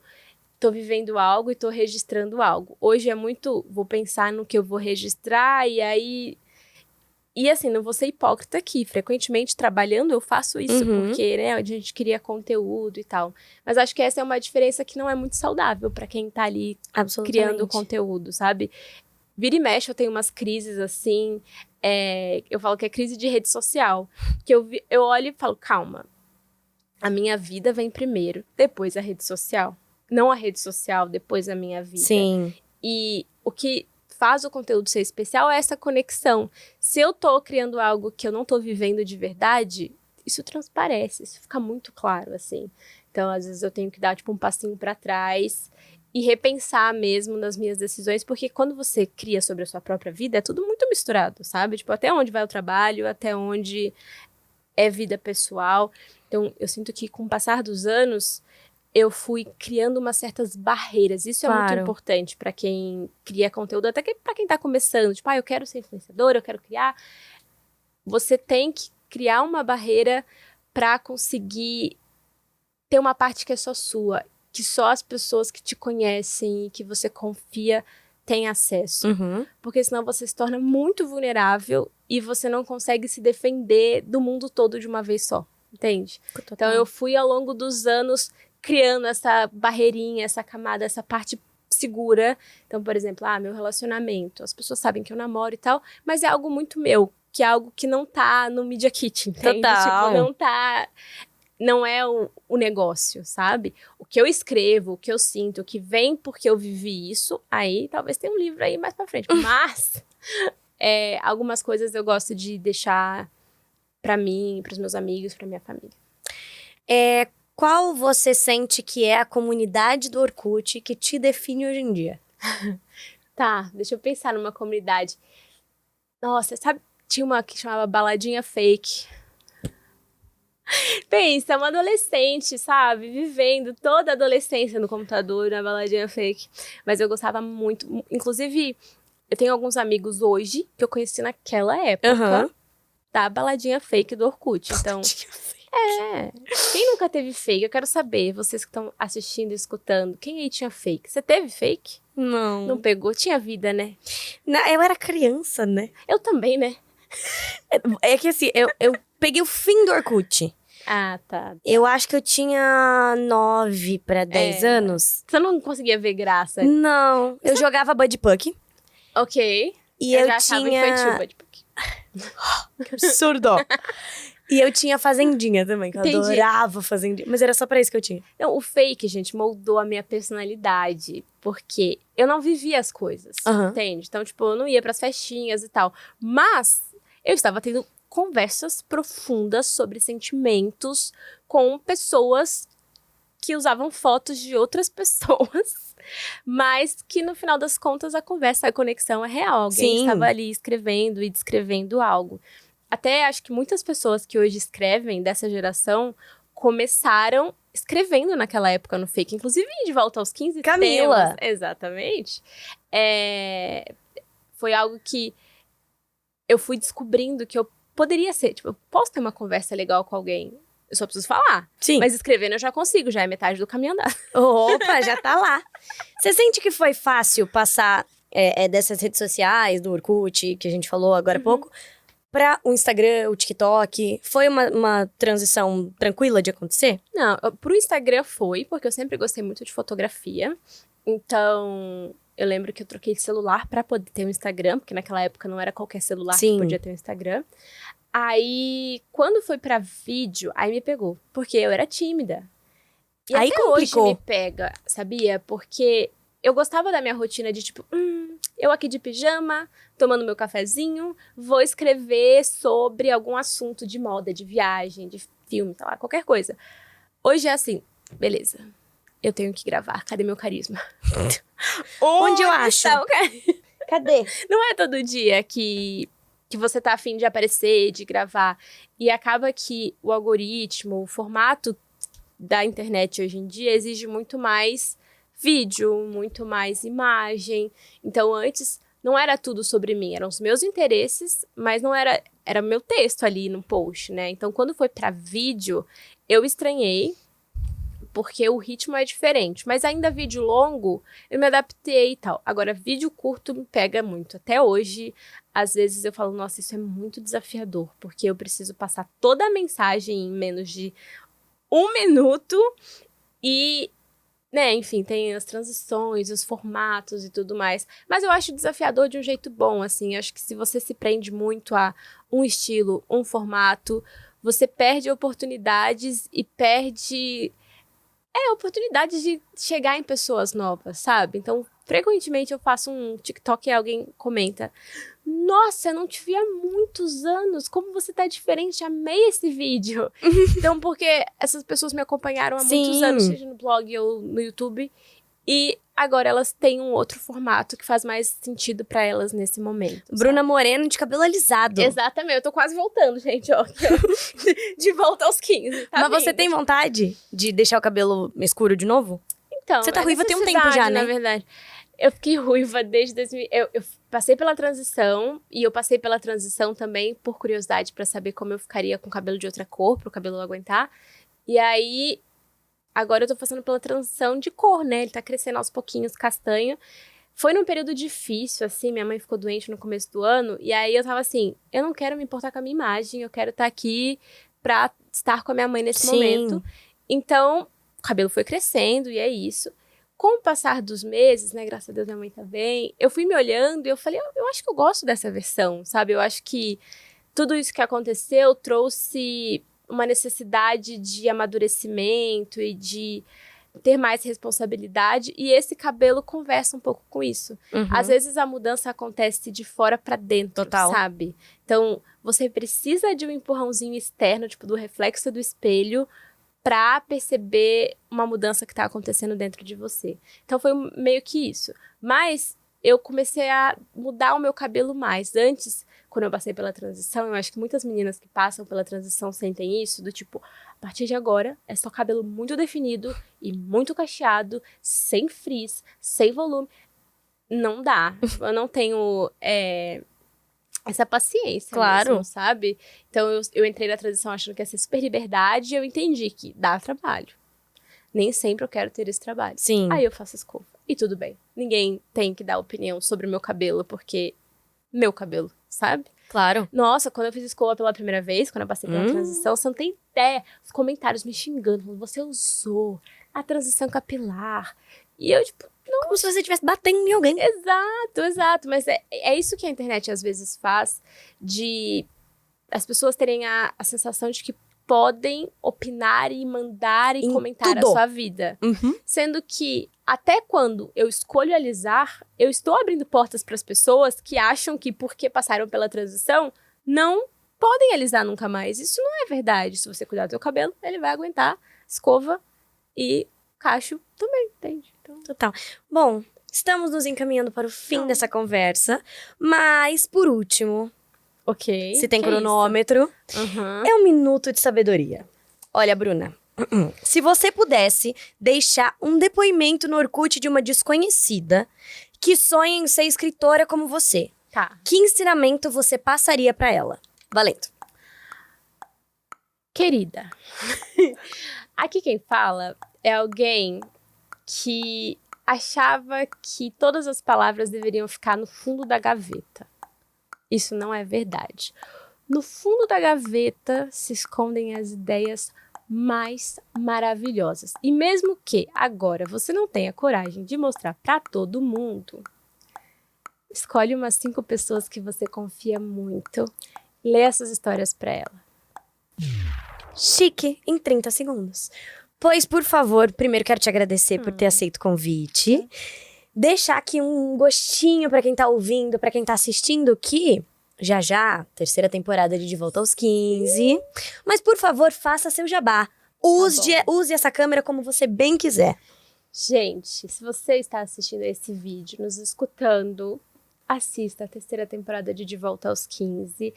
tô vivendo algo e tô registrando algo. Hoje é muito, vou pensar no que eu vou registrar e aí... E assim, não vou ser hipócrita aqui. Frequentemente, trabalhando, eu faço isso, porque, né, a gente cria conteúdo e tal. Mas acho que essa é uma diferença que não é muito saudável pra quem tá ali criando conteúdo, sabe? Vira e mexe, eu tenho umas crises assim, eu falo que é crise de rede social. Que eu olho e falo, calma, a minha vida vem primeiro, depois a rede social. Não a rede social, depois a minha vida. Sim. E o que faz o conteúdo ser especial é essa conexão. Se eu tô criando algo que eu não tô vivendo de verdade, isso transparece, isso fica muito claro, assim. Então, às vezes eu tenho que dar, tipo, um passinho pra trás e repensar mesmo nas minhas decisões, porque quando você cria sobre a sua própria vida, é tudo muito misturado, sabe? Tipo, até onde vai o trabalho, até onde é vida pessoal. Então, eu sinto que com o passar dos anos, eu fui criando umas certas barreiras. Isso é muito importante pra quem cria conteúdo, até que pra quem tá começando. Tipo, eu quero ser influenciadora, eu quero criar. Você tem que criar uma barreira pra conseguir ter uma parte que é só sua, que só as pessoas que te conhecem e que você confia têm acesso. Porque senão você se torna muito vulnerável e você não consegue se defender do mundo todo de uma vez só. entende? Total. Então, eu fui, ao longo dos anos, criando essa barreirinha, essa camada, essa parte segura. Então, por exemplo, meu relacionamento. As pessoas sabem que eu namoro e tal, mas é algo muito meu, que é algo que não tá no Media Kit, entende? Total. Tipo, não é o negócio, sabe? O que eu escrevo, o que eu sinto, o que vem porque eu vivi isso, aí talvez tenha um livro aí mais pra frente. Mas, algumas coisas eu gosto de deixar pra mim, pros meus amigos, pra minha família. Qual você sente que é a comunidade do Orkut que te define hoje em dia? Tá, deixa eu pensar numa comunidade. Nossa, sabe, tinha uma que chamava Baladinha Fake. Pensa, uma adolescente, sabe? Vivendo toda a adolescência no computador, na Baladinha Fake. Mas eu gostava muito. Inclusive, eu tenho alguns amigos hoje que eu conheci naquela época da Baladinha Fake do Orkut. Então, quem nunca teve fake? Eu quero saber, vocês que estão assistindo e escutando, quem aí tinha fake? Você teve fake? Não. Não pegou? Tinha vida, né? Não, eu era criança, né? Eu também, né? É que assim, eu peguei o fim do Orkut. Ah, tá. Eu acho que eu tinha 9 pra 10 anos. Você não conseguia ver graça? Não. Eu jogava Buddy Puck. Ok. E eu já achava tinha... infantil, Buddy Puck. Que absurdo. E eu tinha Fazendinha também, que eu Entendi. adorava Fazendinha. Mas era só pra isso que eu tinha. Não, o fake, gente, moldou a minha personalidade. Porque eu não vivia as coisas, entende? Então, tipo, eu não ia pras festinhas e tal. Mas eu estava tendo conversas profundas sobre sentimentos com pessoas que usavam fotos de outras pessoas, mas que no final das contas a conversa, a conexão é real. Alguém estava ali escrevendo e descrevendo algo. Até acho que muitas pessoas que hoje escrevem dessa geração começaram escrevendo naquela época no fake. Inclusive, De Volta aos 15 Camila. temas. Exatamente. Foi algo que eu fui descobrindo que eu poderia ser. Tipo, eu posso ter uma conversa legal com alguém. Eu só preciso falar. Sim. Mas escrevendo eu já consigo, já é metade do caminho andado. Opa, já tá lá. Você sente que foi fácil passar dessas redes sociais, do Orkut, que a gente falou agora há pouco, pra o Instagram, o TikTok? Foi uma transição tranquila de acontecer? Não, pro Instagram foi, porque eu sempre gostei muito de fotografia. Então, eu lembro que eu troquei de celular pra poder ter um Instagram, porque naquela época não era qualquer celular que podia ter um Instagram. Aí, quando foi pra vídeo, aí me pegou, porque eu era tímida. E aí até complicou. hoje me pega, sabia? Porque eu gostava da minha rotina de tipo, eu aqui de pijama, tomando meu cafezinho, vou escrever sobre algum assunto de moda, de viagem, de filme, sei lá, qualquer coisa. Hoje é assim, beleza, eu tenho que gravar, cadê meu carisma? Onde eu acho? Tá o Cadê? Não é todo dia que você tá afim de aparecer, de gravar. E acaba que o algoritmo, o formato da internet hoje em dia exige muito mais vídeo, muito mais imagem. Então, antes, não era tudo sobre mim. Eram os meus interesses, mas não era... Era meu texto ali no post, né? Então, quando foi pra vídeo, eu estranhei, porque o ritmo é diferente. Mas ainda vídeo longo, eu me adaptei e tal. Agora, vídeo curto me pega muito. Até hoje, às vezes eu falo, nossa, isso é muito desafiador, porque eu preciso passar toda a mensagem em menos de 1 minuto e, né, enfim, tem as transições, os formatos e tudo mais. Mas eu acho desafiador de um jeito bom, assim. Eu acho que se você se prende muito a um estilo, um formato, você perde oportunidades e perde... oportunidade de chegar em pessoas novas, sabe? Então, frequentemente eu faço um TikTok e alguém comenta: nossa, eu não te vi há muitos anos, como você tá diferente, amei esse vídeo. Então, porque essas pessoas me acompanharam há muitos anos, seja no blog ou no YouTube, e agora elas têm um outro formato que faz mais sentido pra elas nesse momento. Bruna Moreno de cabelo alisado. Exatamente, eu tô quase voltando, gente, ó. De volta aos 15. Tá Mas você vindo. tem vontade de deixar o cabelo escuro de novo? Então, Você tá é ruiva tem um tempo já, necessidade, né? Na verdade. Eu fiquei ruiva desde 2000. Eu passei pela transição, e eu passei pela transição também por curiosidade pra saber como eu ficaria com cabelo de outra cor, pro cabelo aguentar. E aí, agora eu tô passando pela transição de cor, né? Ele tá crescendo aos pouquinhos, castanho. Foi num período difícil, assim, minha mãe ficou doente no começo do ano, e aí eu tava assim, eu não quero me importar com a minha imagem, eu quero estar aqui pra estar com a minha mãe nesse Sim. momento. Então, o cabelo foi crescendo e é isso. Com o passar dos meses, né, graças a Deus minha mãe tá bem, eu fui me olhando e eu falei, eu acho que eu gosto dessa versão, sabe? Eu acho que tudo isso que aconteceu trouxe uma necessidade de amadurecimento e de ter mais responsabilidade, e esse cabelo conversa um pouco com isso. Uhum. Às vezes a mudança acontece de fora pra dentro, Total. sabe? Então, você precisa de um empurrãozinho externo, tipo, do reflexo do espelho, pra perceber uma mudança que tá acontecendo dentro de você. Então, foi meio que isso. Mas eu comecei a mudar o meu cabelo mais. Antes, quando eu passei pela transição, eu acho que muitas meninas que passam pela transição sentem isso, do tipo, a partir de agora, é só cabelo muito definido e muito cacheado, sem frizz, sem volume. Não dá. Eu não tenho essa paciência Claro. mesmo, sabe? Então, eu entrei na transição achando que ia ser super liberdade e eu entendi que dá trabalho. Nem sempre eu quero ter esse trabalho. Sim. Aí eu faço escova. E tudo bem. Ninguém tem que dar opinião sobre o meu cabelo, porque meu cabelo, sabe? Claro. Nossa, quando eu fiz escova pela primeira vez, quando eu passei pela transição, você não tem ideia. Os comentários me xingando, falando, você usou a transição capilar. E eu, tipo, não. Como se você estivesse batendo em alguém. Exato. Mas é isso que a internet às vezes faz, de as pessoas terem a sensação de que podem opinar e mandar e Em comentar tudo. a sua vida. Uhum. Sendo que, até quando eu escolho alisar, eu estou abrindo portas para as pessoas que acham que, porque passaram pela transição, não podem alisar nunca mais. Isso não é verdade. Se você cuidar do seu cabelo, ele vai aguentar escova e cacho também, entende? Então, Total. Bom, estamos nos encaminhando para o fim dessa conversa, mas, por último, ok. se tem Que é cronômetro, isso? Uhum. é um minuto de sabedoria. Olha, Bruna, se você pudesse deixar um depoimento no Orkut de uma desconhecida que sonha em ser escritora como você, Tá. que ensinamento você passaria para ela? Valendo. Querida, aqui quem fala é alguém que achava que todas as palavras deveriam ficar no fundo da gaveta. Isso não é verdade. No fundo da gaveta se escondem as ideias mais maravilhosas. E mesmo que agora você não tenha coragem de mostrar para todo mundo, escolhe umas 5 pessoas que você confia muito, lê essas histórias para ela. Chique, em 30 segundos. Pois, por favor, primeiro quero te agradecer por ter aceito o convite. Deixar aqui um gostinho pra quem tá ouvindo, pra quem tá assistindo, que já, terceira temporada de Volta aos 15. Mas, por favor, faça seu jabá. Use essa câmera como você bem quiser. Gente, se você está assistindo esse vídeo, nos escutando, assista a terceira temporada de Volta aos 15.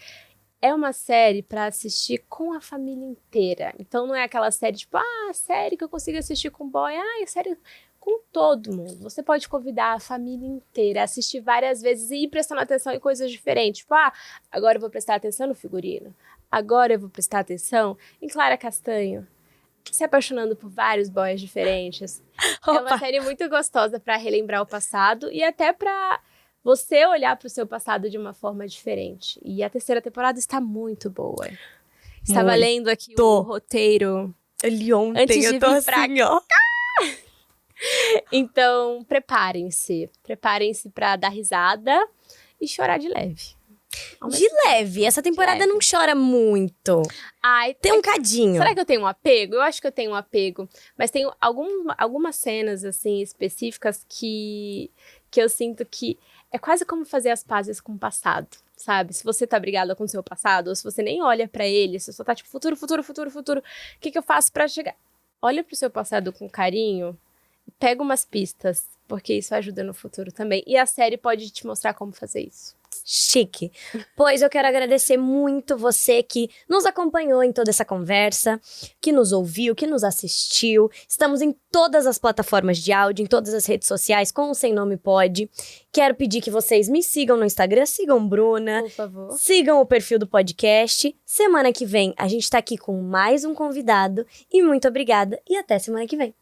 É uma série pra assistir com a família inteira. Então não é aquela série tipo, série que eu consigo assistir com o boy. É série com todo mundo. Você pode convidar a família inteira, assistir várias vezes e ir prestando atenção em coisas diferentes. Tipo, agora eu vou prestar atenção no figurino. Agora eu vou prestar atenção em Clara Castanho, se apaixonando por vários boys diferentes. É uma série muito gostosa pra relembrar o passado e até pra você olhar pro seu passado de uma forma diferente. E a terceira temporada está muito boa. Estava lendo aqui o roteiro. Eu li ontem, Antes de eu tô vir pra assim, ó. Então, preparem-se. Preparem-se pra dar risada e chorar de leve. De leve. Essa temporada não chora muito. Tem um cadinho. Será que eu tenho um apego? Eu acho que eu tenho um apego. Mas tem algumas cenas, assim, específicas que eu sinto que é quase como fazer as pazes com o passado, sabe? Se você tá brigada com o seu passado, ou se você nem olha pra ele, se você só tá tipo, futuro, o que eu faço pra chegar? Olha pro seu passado com carinho e pega umas pistas, porque isso ajuda no futuro também. E a série pode te mostrar como fazer isso. Chique. Pois eu quero agradecer muito você que nos acompanhou em toda essa conversa, que nos ouviu, que nos assistiu. Estamos em todas as plataformas de áudio, em todas as redes sociais, com o Sem Nome Pode. Quero pedir que vocês me sigam no Instagram, sigam Bruna, Por favor. sigam o perfil do podcast. Semana que vem a gente tá aqui com mais um convidado. E muito obrigada e até semana que vem.